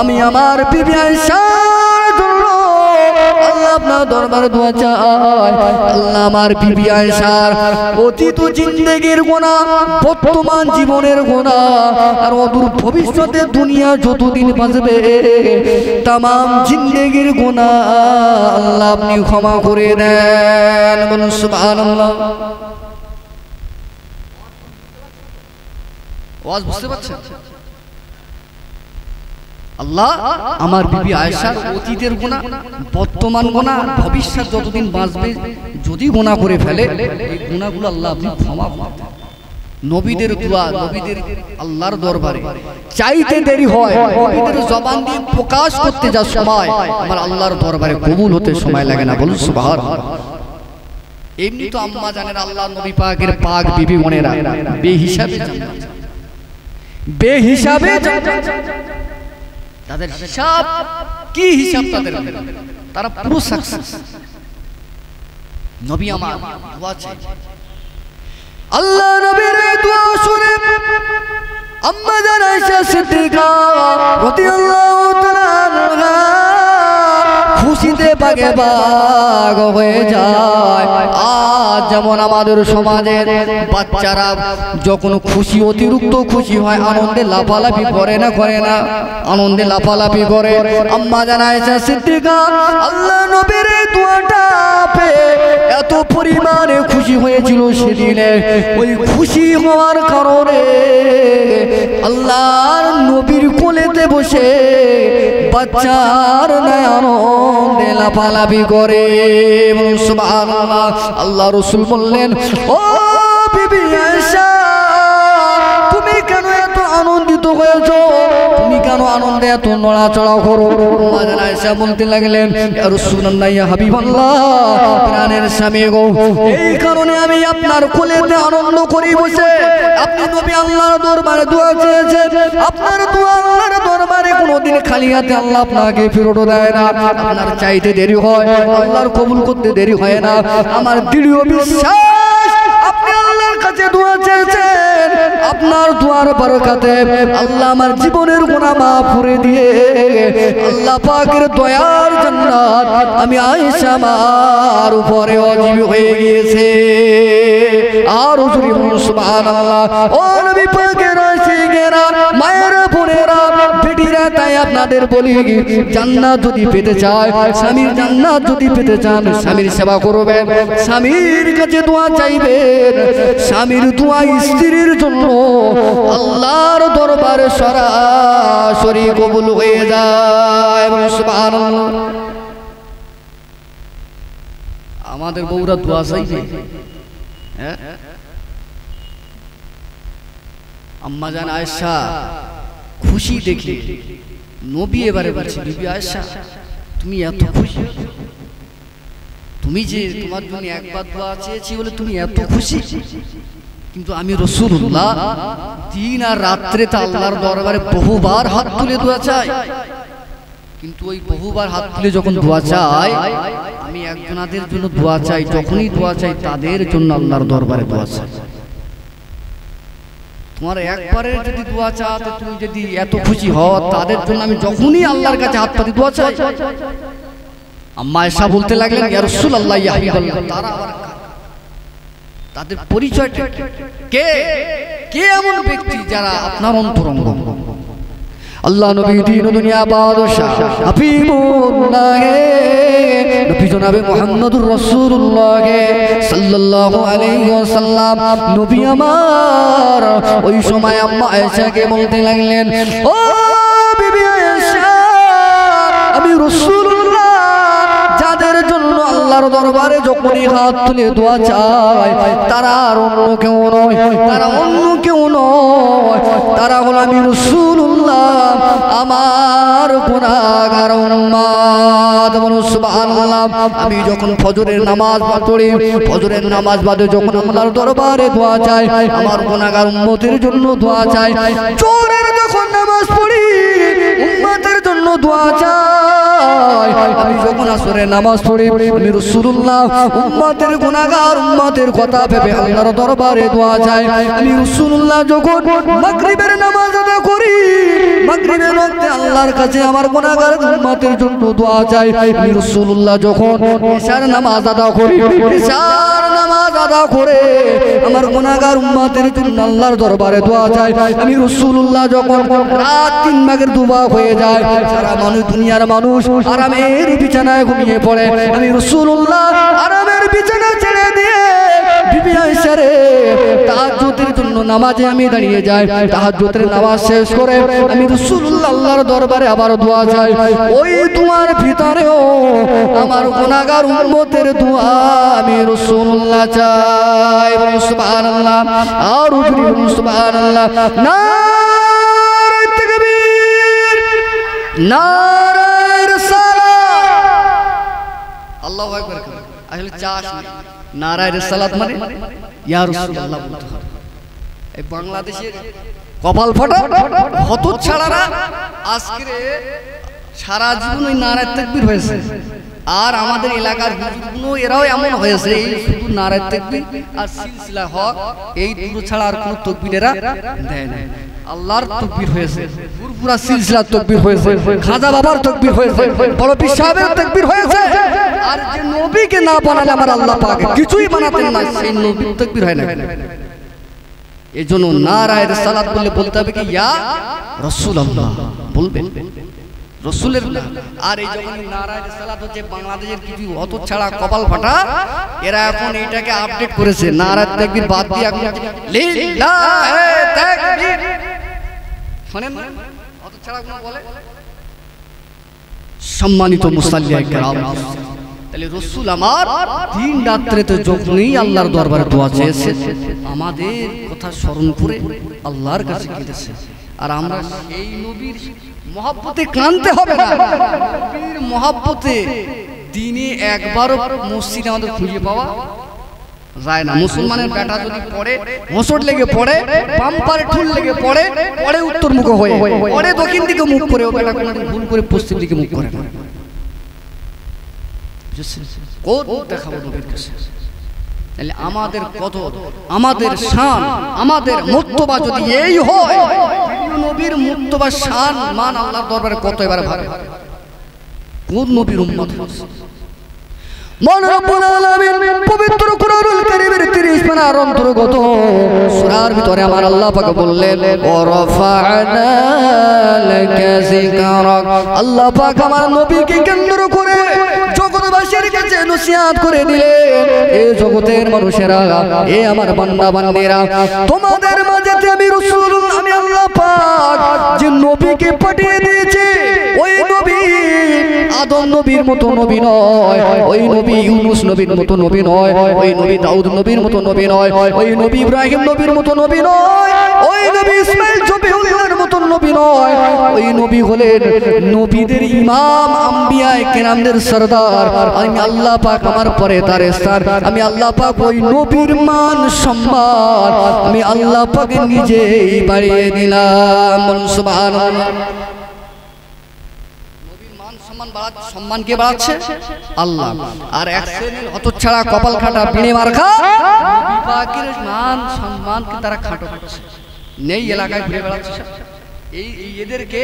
আমি আমার বিবি আয়েশার জন্য আল্লাহ আপনার দরবারে দোয়া চাই। আল্লাহ, আমার বিবি আয়েশার অতীত জিন্দেগির গুনাহ, বর্তমান জীবনের গুনাহ, আর অদূর ভবিষ্যতে দুনিয়া যতদিন বাঁচবে তামাম জিন্দেগির গুনাহ আল্লাহ আপনি ক্ষমা করে দেন। বলুন সুবহানাল্লাহ। ওয়াজ বুঝতে পারছেন? আল্লাহ আমার বিবি আয়েশার অতীতের গুনাহ, বর্তমান গুনাহ, ভবিষ্যৎ যতদিন বাঁচবে যদি গুনাহ করে ফেলে এই গুনাহগুলো আল্লাহ আপনি ক্ষমা করে দেন। নবীদের দোয়া, নবীদের আল্লাহর দরবারে চাইতে দেরি হয়, নবীদের জবান দিয়ে প্রকাশ করতে যা সময় আমার আল্লাহর দরবারে কবুল হতে সময় লাগে না। বলুন সুবহানাল্লাহ। এমনি তো আম্মা জানেন আল্লাহ নবী পাকের পাক বিবি বোনেরা বেহিসাবে জান্নাত, বেহিসাবে জান্নাত। তাদের হিসাব কি? হিসাব তাদের, তারা পুরো সাকসেস। নবী আমার দোয়া চাই, আল্লাহ নবীর দোয়া শুনে আম্মা জান আয়েশা সিদ্দিকা রাদিয়াল্লাহু তাআলা আনহা খুশিতে বাগে বাগ হয়ে যায়। আজ যেমন আমাদের সমাজের বাচ্চারা যখন খুশি, অতিরিক্ত খুশি হয়, আনন্দে লাফালাফি করে না, করে না? আনন্দে লাফালাফি করে। আম্মা জান আয়েশা সিদ্দিকা আল্লাহ নবীর দোয়াটা পেয়ে এত পরিমাণে খুশি হয়েছিল সেদিনে, ওই খুশি হওয়ার কারণে আল্লাহর নবীর কোলেতে বসে বাচ্চার ন্যায় আনন্দে লাফালাফি করে। সুবহানাল্লাহ। আল্লাহ রাসূল বললেন, ও বিবি আয়েশা, তুমি কেন এত আনন্দিত হয়েছো? তুমি কেন আনন্দে এত নড়াচড়া করো? আম্মা জান আয়েশা বলতে লাগলেন, ইয়া রাসূলুল্লাহ, ইয়া হাবিবাল্লাহ, প্রাণের স্বামী গো, এই কারণে আমি আপনার কোলেতে আনন্দ করি বসে। আপনি নবী আল্লাহর দরবারে দোয়া চেয়েছেন, আপনার দোয়া আল্লাহর দরবারে কোনোদিন খালি হাতে আল্লাহ আপনাকে ফেরত দেয় না। আপনার চাইতে দেরি হয়, আল্লাহর কবুল করতে দেরি হয় না। আমার দৃঢ় বিশ্বাস আপনি আল্লাহর কাছে দোয়া চেয়েছেন, আপনার দোয়ার বরকতে আল্লাহ আমার জীবনের গুনাহ মাফ করে দিয়ে আল্লাহ পাকের দয়ার জান্নাত আমি আয়েশা আমার উপরে ওয়াজিব হয়ে গিয়েছে। আর জোরে বলুন সুবহানাল্লাহ। ও নবী পাকের আশিকেরা, মায়েরা, বোনেরা, বেটিরা, তাই আপনাদের বলি, জান্নাত যদি পেতে চায়, স্বামীর জান্নাত যদি পেতে চান, স্বামীর সেবা করবেন, স্বামীর কাছে দোয়া চাইবেন। স্বামীর দোয়া স্ত্রীর জন্য আল্লাহর দরবারে সরাসরি কবুল হয়ে যায়। সুবহানাল্লাহ। আমাদের বউরা দোয়া চাইবে, হ্যাঁ? আম্মা জান আয়েশা খুশি দেখে নবী এবারে বলছে, বিবি আয়েশা, তুমি এত খুশি? তুমি যে তোমার জন্য একবার দোয়া চেয়েছি বলে তুমি এত খুশি? কিন্তু আমি রাসূলুল্লাহ দিন আর রাত্রে তা আল্লাহর দরবারে বহুবার হাত তুলে দোয়া চাই, কিন্তু ওই বহুবার হাত তুলে যখন দোয়া চাই, আমি একজনাদের জন্য দোয়া চাই, যখনই দোয়া চাই তাদের জন্য আল্লাহর দরবারে দোয়া চাই। তোমার একবারের যদি দোয়া চাতে তুমি যদি এত খুশি হও, তাদের জন্য আমি যখনই আল্লাহর কাছে হাত পাতি দোয়া চাই। আম্মা আয়েশা বলতে লাগলেন, ইয়া রাসূলুল্লাহ, ইয়া হাবিবাল্লাহ, তারা আবার তাদের পরিচয়টা কে? কে এমন ব্যক্তি যারা আপনার অন্তরঙ্গ? আল্লাহ নবী দিন দুনিয়া বাদশাহ হাবিবুল্লাহ নবী জনাবে মুহাম্মদুর রাসূলুল্লাহ সাল্লাল্লাহু আলাইহি ওয়াসাল্লাম নবী আমার ওই সময় আম্মা আয়েশাকে বলতে লাগলেন, ও বিবি আয়েশা, আমি রাসূল আল্লাহর দরবারে যখনই হাত তুলে দোয়া চায় তারা আর অন্য কেউ নয়, তারা অন্য কেউ নয়, তারা হলো আমি রাসূলুল্লাহ আমার গুনাহগার উম্মত। বলুন সুবহানাল্লাহ। আমি যখন ফজরের নামাজ পড়ি, ফজরের নামাজ বাদে যখন আল্লাহর দরবারে দোয়া চাই, আমার গুনাহগার উম্মতের জন্য দোয়া চাই, জোহরের যখন নামাজ পড়ি উম্মতের জন্য দোয়া চাই, আমি যখন আসরের নামাজ পড়ি আমি রাসূলুল্লাহ উম্মতের গুনাহগার উম্মতের কথা ভেবে আল্লাহর দরবারে দোয়া চাই, আমি রাসূলুল্লাহ যখন মাগরিবের নামাজ আদা করি মাগরিবের ওয়াক্তে আল্লাহর কাছে আমার গুনাহগার উম্মতের জন্য দোয়া চাই, আমি রাসূলুল্লাহ যখন ইশার নামাজ আদা করি ইশার নামাজ আদা করে আমার গুনাহগার উম্মতের জন্য আল্লাহর দরবারে দোয়া চাই, আমি রাসূলুল্লাহ যখন রাত 3 ভাগের 2 ভাগ হয়ে যায় সারা মানুষ দুনিয়ার মানুষ আরামের বিছানায় ঘুমিয়ে পড়ে, আমি রাসূলুল্লাহ আরামের বিছানা ছেড়ে দিয়ে বিবি আয়েশা রে তাহাজ্জুদের জন্য নামাজে আমি দাঁড়িয়ে যাই, তাহাজ্জুদের নামাজ শেষ করে আমি রাসূলুল্লাহ আল্লাহর দরবারে আবার দোয়া চাই, ওই দোয়ার ভিতরেও আমার গুনাহগার উম্মতের দোয়া আমি রাসূলুল্লাহ চাই। সুবহানাল্লাহ। আর বলুন সুবহানাল্লাহ। নারে তাকবীর, নারে রিসালাত। আল্লাহু আকবার। আসলে চাষ নারে রিসালাত মানে ইয়া রাসূলুল্লাহ বলতে হবে। এই বাংলাদেশের কপাল ফাটা হতচ্ছাড়ারা আজকে সারা জীবন ওই নারে তাকবীর হয়েছে, আর আমাদের এলাকার হুজুরগুলো এরাও এমন হয়েছে এই শুধু নারে তাকবীর আর সিলসিলা হক এই দুটো ছাড়া আর কোনো তাকবীর এরা দেয় না। আল্লাহর তাকবীর হয়েছে, পুরা সিলসিলার তাকবীর হয়েছে, খাজা বাবার তাকবীর হয়েছে, বড় পীর সাহেবের তাকবীর হয়েছে, আর যে নবীকে না বানালে আমার আল্লাহ পাক কিছুই বানাতেন না সেই নবীর তাকবীর হয় না। এজন্য নারায়ে রিসালাত বলতে হবে কি ইয়া রাসূলুল্লাহ বলবেন রসুলের না। আর এই যখন নারায়ে রিসালাত হচ্ছে বাংলাদেশের কিছু হতচ্ছাড়া কপাল ফাটা এরা এখন এটাকে আপডেট করেছে, নারায়ে তাকবীর বাদ দিয়ে এখন লিল্লাহে তাকবীর শুনেন না হতচ্ছাড়া গুলো বলে। সম্মানিত মুসাল্লিয়ে কেরাম, তাহলে রসুল আমার দিন রাত্রিতে যখনই আল্লাহর দরবারে দোয়া চেয়েছে আমাদের কথা স্মরণ করে আল্লাহর কাছে কেঁদেছে, আর আমরা সেই নবীর মহব্বতে কাঁদতে হবে না। নবীর মহব্বতে দিনে একবারও মসজিদে আমাদের খুঁজে পাওয়া যায় না। মুসলমানের বেটা যদি পড়ে হোঁচট লেগে পড়ে, বাম্পারে ঠুল লেগে পড়ে, পড়ে উত্তর মুখ হয়ে পড়ে দক্ষিণ দিকে মুখ করে, ও বেটা কোনোদিন ভুল করে পশ্চিম দিকে মুখ করে না। দেখাবো নবীর কাছে। তাহলে আমাদের কত, আমাদের শান, আমাদের মুর্তবা যদি এই হয়, নবীর মুর্তবা শান মান আল্লাহর দরবারে কত এবারে ভাবে কোন নবীর উম্মত হচ্ছে। মহান রব্বুল আলামিন পবিত্র কোরআনুল কারীমের 30 পারার অন্তর্গত সূরার ভিতরে আমার আল্লাহ পাক বললেন ওয়ারাফা'না লাকা যিকরাক। আল্লাহ পাক আমার নবীকে কেন্দ্র করে জগৎবাসীর কাছে নসিহত করে দিলেন, এই জগতের মানুষেরা, এ আমার বান্দা বান্দীরা, তোমাদের মাঝে আমি রাসূলুল্লাহ আমি আল্লাহ পাক যে নবীকে পাঠিয়ে দিয়েছি, ওই নবী আদম নবীর মতো নবী নয়, ওই নবী ইউনুস নবীর মতো নবী নয়, ওই নবী দাউদ নবীর মতো নবী নয়, ওই নবী ইব্রাহিম নবীর মতো নবী নয়, ওই নবী ইসমাঈল জবিউল্লাহর মতো নবী নয়, ওই নবী হলেন নবীদের ইমাম, আম্বিয়ায়ে কেরামদের সরদার। আমি আল্লাহ পাক আমার পরে তার স্থান, আমি আল্লাহ পাক ওই নবীর মান সম্মান আমি আল্লাহ পাক নিজেই বাড়িয়ে দিলাম। সুবহানাল্লাহ। সম্মান কে বাড়াচ্ছে? আল্লাহ। আর এক শ্রেণীর হতচ্ছাড়া কপাল খাটা বিনে মার্কা নবী পাকের মান সম্মানকে তারা খাটো করছে, নেই এলাকায় ঘুরে বেড়াচ্ছে। এই এদেরকে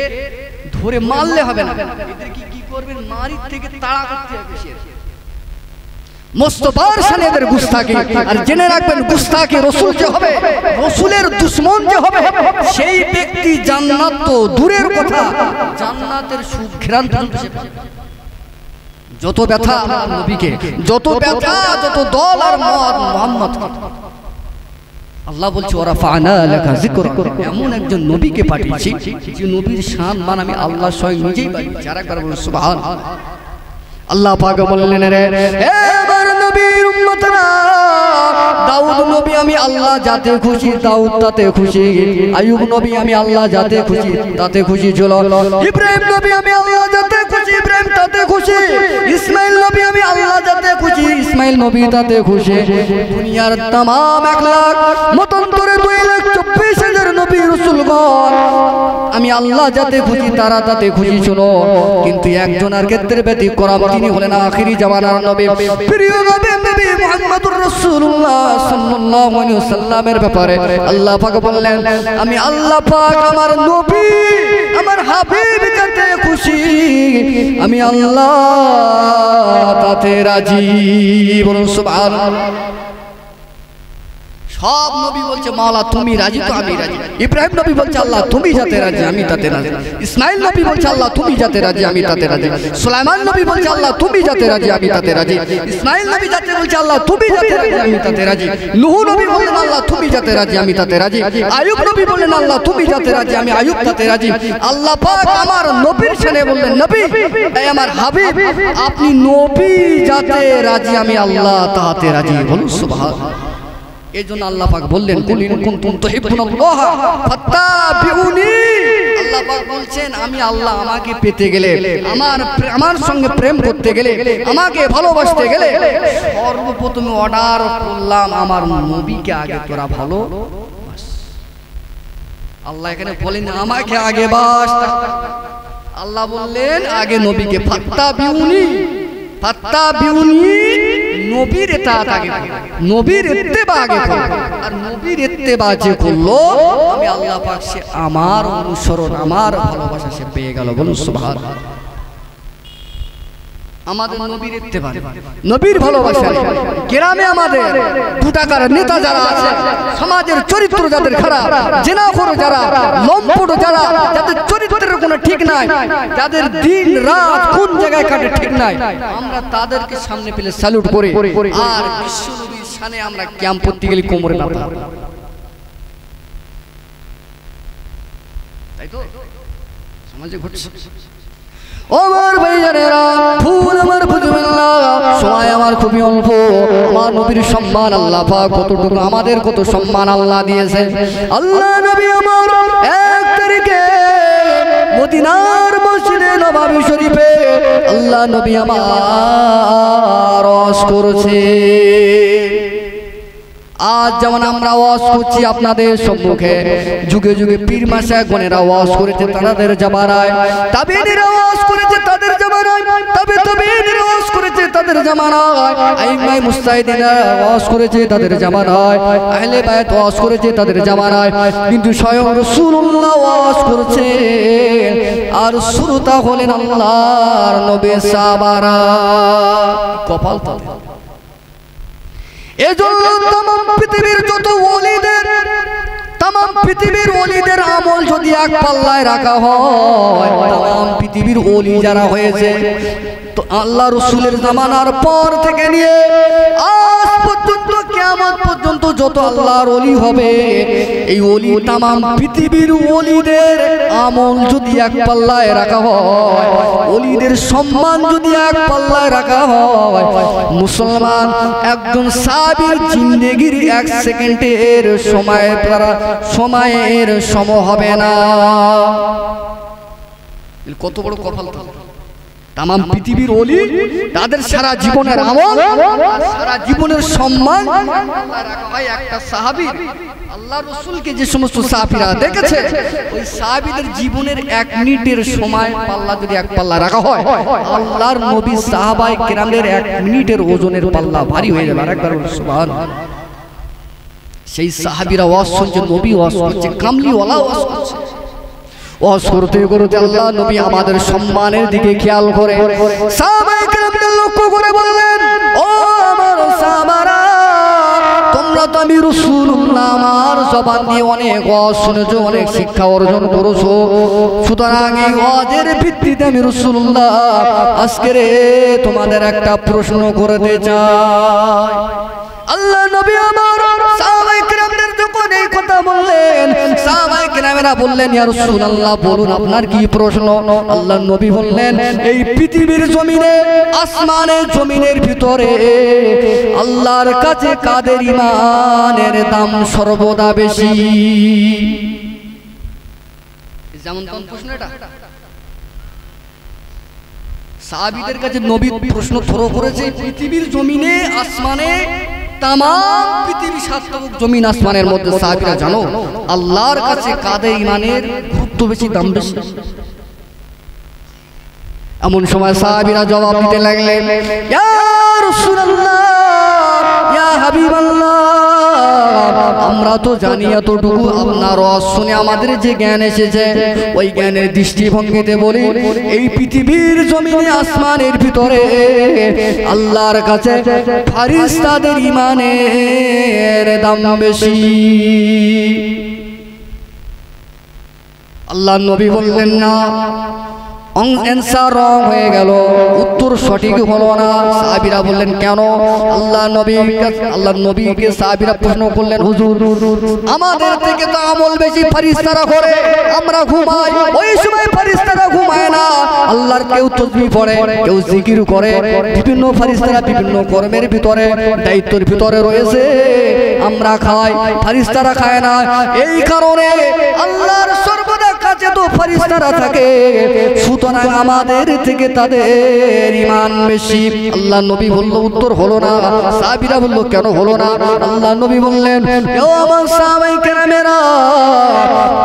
ধরে মারলে হবে না, এদেরকে কি করবেন? মারির থেকে তাড়া করতে হবে। মোস্তফার শানে এদের গুস্তাখি। আর জেনে রাখবেন গুস্তাখি রসুল যে হবে, রসুলের দুশমন যে হবে, সেই ব্যক্তি জান্নাত তো দূরের কথা, জান্নাতের সুখ ঘ্রাণ সে পাবে। যত ব্যথা নবীকে, যত ব্যথা, যত দল আর মত মুহাম্মদ, আল্লাহ বলছে ওয়ারাফা'না লাকা যিকরাক, এমন একজন নবীকে পাঠিয়েছি যে নবীর শান মান আমি আল্লাহ স্বয়ং নিজেই বাড়িয়েছি। যারা একবার বলুন সুবহানাল্লাহ। আল্লাহ পাক বললেন রে নবীর উম্মতরা দাউদ নবী আমি আল্লাহ যাতে খুশি দাউদ তাতে খুশি আইয়ুব নবী আমি আল্লাহ যাতে খুশি তাতে খুশি ছিল ইব্রাহিম নবী আমি আল্লাহ যাতে খুশি ইব্রাহিম তাতে খুশি ইসমাইল নবী আমি আল্লাহ যাতে খুশি ইসমাইল নবী তাতে খুশি দুনিয়ার तमाम 1 লাখ মতান্তরে 2,24,000 নবী রাসূলগণ আমি আল্লাহ যাতে খুশি তারা তাতে খুশি ছিল কিন্তু একজনের ক্ষেত্রে ব্যতিক্রম তিনি হলেন আখিরি জামানার নবী প্রিয় নবী মুহাম্মদুর রাসূলুল্লাহ সাল্লাল্লাহু আলাইহি ওয়াসাল্লামের ব্যাপারে আল্লাহ পাক বললেন আমি আল্লাহ পাক আমার নবী আমার হাবিব যাতে খুশি আমি আল্লাহ তাতে রাজি বলুন সুবহানাল্লাহ সব নবী বলছে মাওলা তুমি রাজি তো আমি রাজি ইব্রাহিম নবী বলছে আল্লাহ তুমি যাতে রাজি আমি তাতে রাজি ইসমাইল নবী বলছে আল্লাহ তুমি যাতে রাজি আমি তাতে রাজি সুলাইমান নবী বলছে আল্লাহ তুমি যাতে রাজি আমি তাতে রাজি ইসমাইল নবী যাতে বলছে আল্লাহ তুমি যাতে রাজি আমি তাতে রাজি নূহ নবী বললেন আল্লাহ তুমি যাতে রাজি আমি তাতে রাজি আইয়ুব নবী বললেন আল্লাহ তুমি যাতে রাজি আমি আইয়ুব তাতে রাজি আল্লাহ পাক আমার নবীর শানে বললেন নবী এই আমার হাবিব আপনি নবী যাতে রাজি আমি আল্লাহ তাতে রাজি বলুন সুবহানাল্লাহ এজন্য আল্লাহ পাক বললেন কুল ইন কুনতুম তুহিব্বুনাল্লাহ ফাত্তাবিউনি আল্লাহ পাক বলছেন আমি আল্লাহ আমাকে পেতে গেলে আমার সঙ্গে প্রেম করতে গেলে আমাকে ভালোবাসতে গেলে সর্বপ্রথম অর্ডার করলাম আমার নবীকে আগে তোরা ভালোবাস আল্লাহ এখানে বলেন আমাকে আগে বাস আল্লাহ বললেন আগে নবীকে ফাত্তাবিউনি নবীর ইতাআত আগে নবীর ইত্তেবা আগে করো আর নবীর ইত্তেবা যে করলো আমি আল্লাহ পাক সে আমার অনুসরণ আমার ভালোবাসা সে পেয়ে গেল বলুন সুবহানাল্লাহ আমাদের নবীর ইত্তেবা নবীর ভালোবাসা গ্রামে আমাদের দুটাকার নেতা যারা আছে সমাজের চরিত্র যাদের খারাপ জিনাখোর যারা লম্পট যারা যাদের চরিত্রের কোনো ঠিক নাই যাদের দিন রাত কোন জায়গায় কাটে ঠিক নাই আমরা তাদেরকে সামনে পেলে স্যালুট করি আর বিশ্ব নবীর শানে আমরা ক্যাম্প করতে গেলে কোমরে না পাই তাই তো সমাজে ঘটছে আমার ভাইজানেরা ফুল আমার বুঝবেননা সময় আমার খুবই অল্প আমার নবীর সম্মান আল্লাহ পাক কতটুকু আমাদের কত সম্মান আল্লাহ দিয়েছে আল্লাহ নবী আমার 1 তারিখে মদিনার মসজিদে নববী শরীফে আল্লাহ নবী আমার ওয়াজ করেছে আজ যেমন আমরা ওয়াজ করছি আপনাদের সম্মুখে যুগে যুগে পীর মাশায়েখগণেরা ওয়াজ করেছে তাদের জামানায় তাবেঈরা ওয়াজ করেছে তাদের জামানায় তাবেঈরা ওয়াজ করেছে তাদের জামানায় আইম্মায়ে মুজতাহিদিনরা ওয়াজ করেছে তাদের জামানায় আহলে বায়াত ওয়াজ করেছে তাদের জামানায় কিন্তু স্বয়ং রাসূলুল্লাহ ওয়াজ করেছে আর শ্রোতা হলেন আল্লাহর নবী সাহাবারা কপাল তাদের এজন্য तमाम পৃথিবীর যত ওলিদের तमाम পৃথিবীর ওলিদের আমল যদি এক পাল্লায় রাখা হয় तमाम পৃথিবীর ওলি যারা হয়েছে তো আল্লাহ রাসূলের জামানার পর থেকে নিয়ে আজ পর্যন্ত কিয়ামত পর্যন্ত যত আল্লাহর ওলি হবে এই ওলি तमाम পৃথিবীর ওলিদের আমল যদি এক পাল্লায় রাখা হয় ওলিদের সম্মান যদি এক পাল্লায় রাখা হয় মুসলমান একজন সাহাবীর জিন্দেগির 1 সেকেন্ডের সময়ের সম হবে না কত বড় কপাল तमाम পৃথিবীর ওলি তাদের সারা জীবনের আমল সারা জীবনের সম্মান আল্লাহ রাখা হয় একটা সাহাবী আল্লাহ রাসূলকে যে সমস্ত সাহাবীরা দেখেছে ওই সাহাবীদের জীবনের 1 মিনিটের সময় পাল্লা যদি এক পাল্লা রাখা হয় আল্লাহর নবী সাহাবায়ে কেরামদের 1 মিনিটের ওজনের পাল্লা ভারী হয়ে যাবে আরেকবার সুবহানাল্লাহ সেই সাহাবীরা ওয়াজ শুনছে নবী ওয়াজ করছে কামলিওয়ালা ওয়াজ করছে ওয়াজ করতে করতে আল্লাহ নবী আমাদের সম্মানের দিকে খেয়াল করে সাহাবায়ে কেরামদের লক্ষ্য করে বললেন ও আমার সাহাবারা তোমরা তো আমি রাসূলুল্লাহ আমার জবান দিয়ে অনেক ওয়াজ শুনেছো অনেক শিক্ষা অর্জন করেছো সুতরাং এই ওয়াজের ভিত্তিতে আমি রাসূলুল্লাহ আজকে তোমাদের একটা প্রশ্ন করতে চাই আল্লাহ নবী আমার সাহাবায়ে কেরামদের যখন এই কথা সাহাবীরা বললেন, সাহাবায়ে কেরামেরা বললেন, ইয়া রাসূলুল্লাহ বলুন আপনার কি প্রশ্ন? আল্লাহর নবী বললেন, এই পৃথিবীর জমিনে, আসমানের জমিনের ভিতরে আল্লাহর কাছে কাদের ঈমানের দাম সর্বদা বেশি? যেমন কোন প্রশ্ন এটা? সাহাবীদের কাছে নবী প্রশ্ন থ্রো করেছে, পৃথিবীর জমিনে, আসমানে, তাম পৃথিবী সাতটুক জমিন আসমানের মধ্যে সাহাবীরা জানো আল্লাহর কাছে কাদের ঈমানের গুরুত্ব বেশি, দাম বেশি? এমন সময় সাহাবীরা জবাব দিতে লাগলেন, ইয়া রাসূলুল্লাহ, ইয়া হাবিবাল্লাহ, আমরা তো জানি এতটুকু, আপনার ওয়াজ শুনে আমাদের যে জ্ঞান এসেছে ওই জ্ঞানের দৃষ্টিভঙ্গিতে বলি, এই পৃথিবীর জমিনে, আসমানের ভিতরে আল্লাহর কাছে ফেরেশতাদের ঈমানের দাম বেশি। আল্লাহর নবী বললেন না, অ্যানসার রং হয়ে গেল, উত্তর সঠিক হলো না। সাহাবীরা বললেন কেন? আল্লাহর নবীকে সাহাবীরা প্রশ্ন করলেন, হুজুর আমাদের থেকে তো আমল বেশি ফেরেশতারা করে, আমরা ঘুমাই, ওই সময় ফেরেশতারা ঘুমায় না। আল্লাহর কেউ তাসবিহ পড়ে, কেউ জিকির করে, বিভিন্ন ফেরেশতারা বিভিন্ন কর্মের ভিতরে, দায়িত্বের ভিতরে রয়েছে, আমরা খাই, ফেরেশতারা খায় না। এই কারণে আল্লাহর সর্বদা কাছে তো ফেরেশতারা থাকে, সুতরাং আমাদের থেকে তাদের ঈমান বেশি। আল্লাহর নবী বলল, উত্তর হলো না। সাহাবীরা বলল, কেন হলো না? আল্লাহর নবী বললেন, ও আমার সাহাবায়ে কেরামেরা,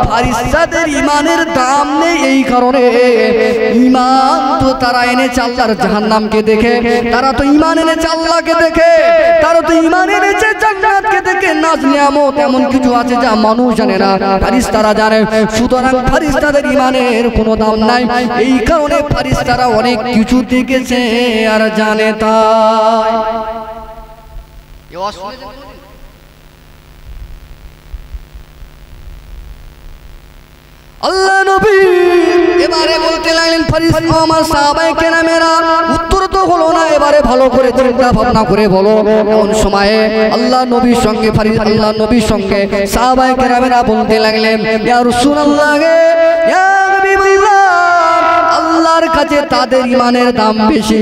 ফেরেশতাদের ঈমানের দাম নেই এই কারণে, ঈমান তো তারা এনেছে আল্লাহর জাহান্নামকে দেখে, তারা তো ঈমান এনেছে আল্লাহকে দেখে, তারা তো ঈমান এনেছে জান্নাতকে দেখে, নাজ নিয়ামত এমন কিছু আছে যা মানুষ জানে না, ফেরেশতারা জানে। সুতরাং ফেরেশতাদের ঈমানের কোনো দাম নাই, এই কারণে ফেরেশতারা অনেক কিছু দেখেছে আর জানে। তাই আল্লাহ নবী এবারে বলতে লাগলেন, ফেরেশতা আমার সাহাবায়ে কেরামেরা, উত্তর তো হলো না, এবারে ভালো করে চিন্তা ভাবনা করে বলো। কোন সময়ে আল্লাহ নবীর সঙ্গে সাহাবায়ে কেরামেরা বলতে লাগলেন, ইয়া রাসূলুল্লাহ, ইয়া হাবিবাল্লাহ, আল্লাহর কাছে তাদের ঈমানের দাম বেশি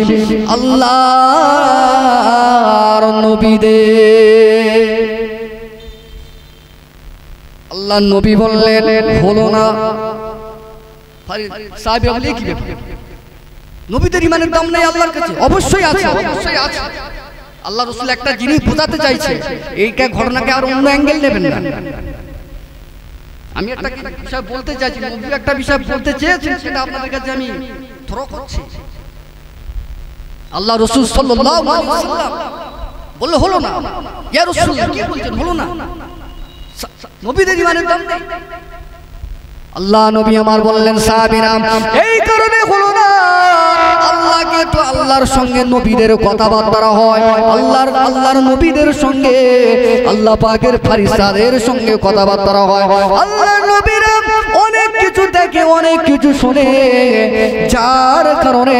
আল্লাহর নবীদের। আল্লাহর নবী বললেন, হলো না। সাহাবীরা বললেন, কি ব্যাপার, নবীদের ঈমানের দাম নেই আল্লাহর কাছে? অবশ্যই আছে, অবশ্যই আছে। আল্লাহ রাসূল একটা জিনিস বোঝাতে চাইছে, এইটা ঘটনাকে আর অন্য অ্যাঙ্গেল নেবেন না। আমি একটা বিষয় বলতে চাইছি, নবী একটা বিষয় বলতে চেয়েছেন, সেটা আপনাদের কাছে আমি থ্রো করছি। আল্লাহ রাসূল সাল্লাল্লাহু আলাইহি ওয়াসাল্লাম বলল, হলো না। ইয়া রাসূলুল্লাহ, কি বলছেন, হলো না? নবীদের ঈমানের দাম নেই। আল্লাহ নবী আমার বললেন, সাহাবীরা, এই কারণে হলো না, আল্লাহকে তো আল্লাহর সঙ্গে নবীদের কথাবার্তা হয়, আল্লাহর নবীদের সঙ্গে আল্লাহ পাকের ফেরেশতাদের সঙ্গে কথাবার্তা হয়। আল্লাহর নবীরা অনেক কিছু দেখে, অনেক কিছু শুনে, যার কারণে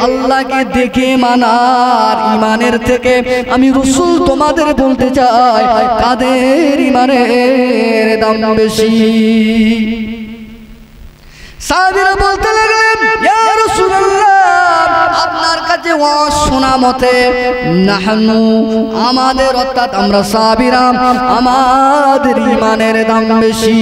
আল্লাহকে দেখে মানার ঈমানের থেকে আমি রাসূল তোমাদের বলতে চাই, কাদের ঈমানের দাম বেশি? সাহাবীরা বলতে লাগলেন, ইয়া রাসূলুল্লাহ, আপনার কাছে ওয়াজ শোনা মতে নাহনু, আমাদের, অর্থাৎ আমরা সাহাবীরা, আমাদের ঈমানের দাম বেশি।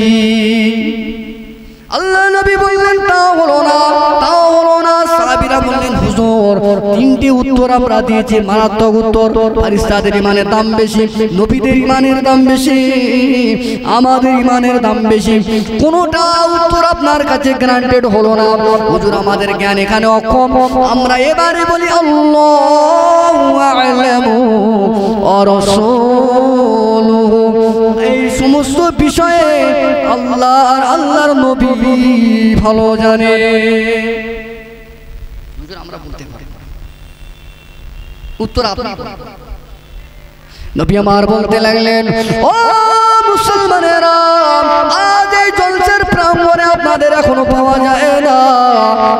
আল্লাহ নবী বললেন, তাও হলো না, তাও হলো না। সাহাবীরা বললেন, হুজুর, তিনটি উত্তর আমরা দিয়েছি, মারাত্মক উত্তর। ফেরেশতাদের ঈমানের দাম বেশি, নবীদের ঈমানের দাম বেশি, আমাদের ঈমানের দাম বেশি, কোনটা উত্তর আপনার কাছে গ্রান্টেড হলো না। হুজুর, আমাদের জ্ঞান এখানে অক্ষম। আমরা এবারে বলি, আল্লাহু আ'লামু ওয়া রাসূলুহু, এই সমস্ত বিষয়ে আল্লাহর নবী ভালো জানে। আমরা বলতে পারি, উত্তর আপনি। নবী আমার বলতে লাগলেন, ও মুসলমানেরা, আজ এই জলসার প্রাঙ্গণে আপনারা আপনাদের এখনো পাওয়া যায় না।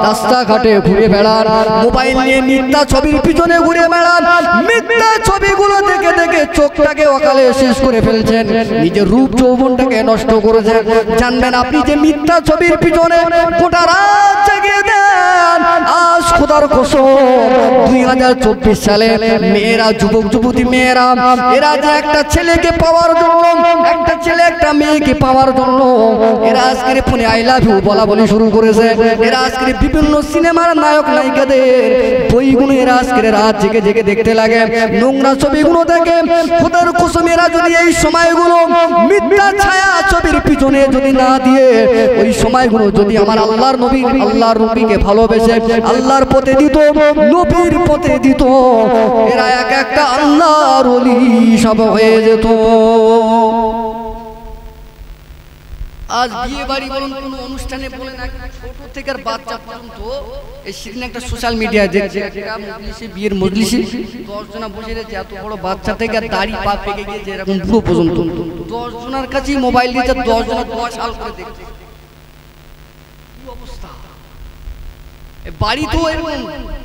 রাস্তাঘাটে ঘুরে বেড়ান, মোবাইল নিয়ে মিথ্যা ছবির পিছনে ঘুরে বেড়ান, মিথ্যা ছবিগুলো দেখে দেখে চোখটাকে অকালে শেষ করে ফেলছেন, নিজের রূপ যৌবনটাকে নষ্ট করেছেন। জানবেন আপনি যে মিথ্যা ছবির পিছনে গোটা রাত জাগিয়ে দেন। আজ খোদার কসম 2024 সালে মেয়েরা, যুবক যুবতী মেয়েরা, এরা যে একটা ছেলেকে পাওয়ার জন্য, একটা ছেলে একটা মেয়েকে পাওয়ার জন্য এরা আজকের ফোনে আই লাভ ইউ বলা বলি শুরু করেছে। এরা আজকের বিভিন্ন সিনেমার নায়ক নায়িকাদের বইগুলো এরা আজকের রাত জেগে জেগে দেখতে লাগে, নোংরা ছবিগুলো দেখে। খোদার কসম এরা যদি এই সময়গুলো মিথ্যা ছায়া ছবির পিছনে যদি না দিয়ে ওই সময়গুলো যদি আমার আল্লাহর নবীকে ভালোবেসে আল্লাহর পথে দিত, নবীর পথে দিত, এরা এক একটা আল্লাহর ওলি সব হয়ে যেত। আজ বিয়ে বাড়ি বলুন, কোনো অনুষ্ঠানে বলে না, ছোট থেকে বাচ্চা পর্যন্ত এই সেদিন একটা সোশ্যাল মিডিয়া দেখছে, বিয়ের মজলিসে 10 জনা বসে রয়েছে, এত বড় বাচ্চা থেকে দাড়ি পা পেকে গিয়েছে এরকম পুরো পর্যন্ত 10 জনের কাছেই মোবাইল দিয়েছে, 10 জনা 10 সাল করে দেখছে। কি অবস্থা! বাড়ি তো এরকম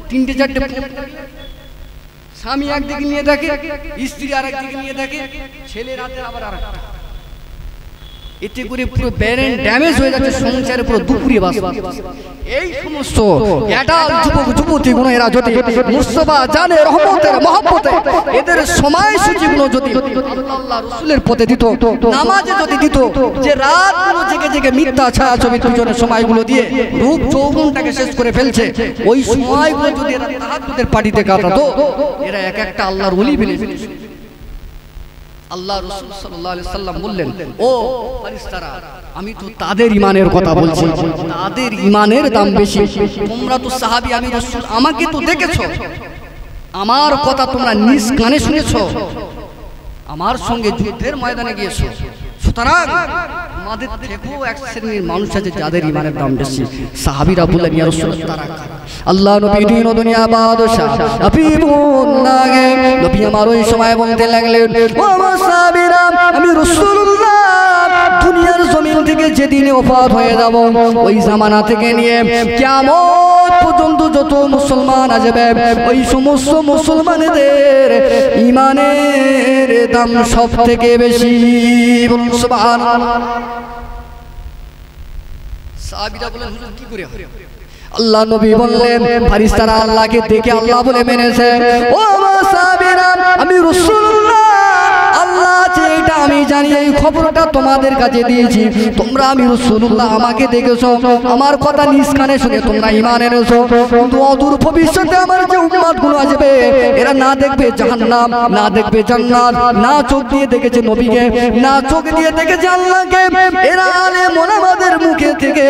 3টে 4টে স্বামী একদিকে নিয়ে দেখে, স্ত্রী আর একদিকে নিয়ে দেখে, ছেলে রাতে আবার আর একটা। এতে করে পুরো ব্রেন ড্যামেজ হয়ে যাচ্ছে, সংসারে পুরো দুপুরে বাস। এই সমস্ত অ্যাডাল্ট যুবক যুবতীগুলো এরা যদি মুস্তাফা জানে রহমতের মহব্বতে এদের সময়সূচিগুলো যদি আল্লাহ রাসূলের পথে দিত, নামাজে যদি দিত, যে রাতগুলো জেগে জেগে মিথ্যা ছায়া ছবির পিছনে সময়গুলো দিয়ে রূপ যৌবনটাকে শেষ করে ফেলছে, ওই সময়গুলো যদি এরা তাহাজ্জুদের পার্টিতে কাটাতো, এরা এক একটা আল্লাহর ওলি বনে ফেলছে। আল্লাহ রাসূল সাল্লাল্লাহু আলাইহি সাল্লাম বললেন, ও ফেরেশতারা, আমি তো তাদের ঈমানের কথা বলছি, তাদের ঈমানের দাম বেশি। তোমরা তো সাহাবী, আমি রাসূল, আমাকে তো দেখেছো, আমার কথা তোমরা নিজ কানে শুনেছো, আমার সঙ্গে যুদ্ধের ময়দানে গিয়েছো, সুতরাং তোমাদের থেকেও এক শ্রেণীর মানুষ আছে যাদের ঈমানের দাম বেশি। সাহাবীরা বললেন, ইয়া রাসূলুল্লাহ, তারা কারা? আল্লাহ নবী দিন ও দুনিয়া বাদশা হাবিবুল্লাহ নবী আমার ওই সময় বলতে লাগলেন, ও আমার সাহাবীরা, আমি রাসূলুল্লাহ দুনিয়ার জমিন থেকে যেদিন ওফাত হয়ে যাব, ওই জামানা থেকে নিয়ে কিয়ামত পর্যন্ত যত মুসলমান আসবে, ওই সমস্ত মুসলমানদের ঈমানের দাম সব থেকে বেশি। বলুন সুবহানাল্লাহ। সাহাবীরা বলেন, হুজুর কি করে হয়? আল্লাহ নবী বললেন, ফেরেশতারা আল্লাহকে দেখে আল্লাহ বলে মেনেছে, ও আমার সাহাবীরা, আমি রাসূলুল্লাহ, আল্লাহ যে এটা আমি জানি, এই খবরটা তোমাদের কাছে দিয়েছি, তোমরা আমি রাসূলুল্লাহ আমাকে দেখেছো, আমার কথা নিজ কানে শুনে তোমরা ঈমান এনেছো। কিন্তু অদূর ভবিষ্যতে আমার যে উম্মতগুলো আসবে, এরা না দেখবে জাহান্নাম, না দেখবে জান্নাত, না চোখ দিয়ে দেখেছে নবীকে, না চোখ দিয়ে দেখেছে আল্লাহকে, এরা আলেম ওলামাদের মুখে থেকে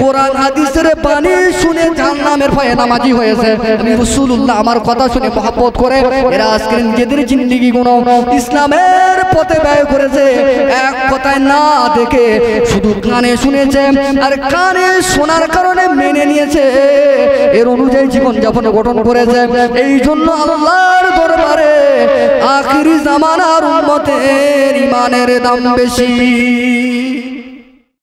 কোরআন হাদিসের বাণী শুনে জাহান্নামের ভয়ে নামাজি হয়েছে। আমি রাসূলুল্লাহ আমার কথা শুনে মহব্বত করে এরা আজকে নিজেদের জিন্দেগিগুলো ইসলামের পথে ব্যয় করেছে। এক কথায় না দেখে শুধু কানে শুনেছে, আর কানে শোনার কারণে মেনে নিয়েছে, এর অনুযায়ী জীবন যাপন গঠন করেছে। এই জন্য আল্লাহর দরবারে আখিরি জামানার উম্মতের ঈমানের দাম বেশি।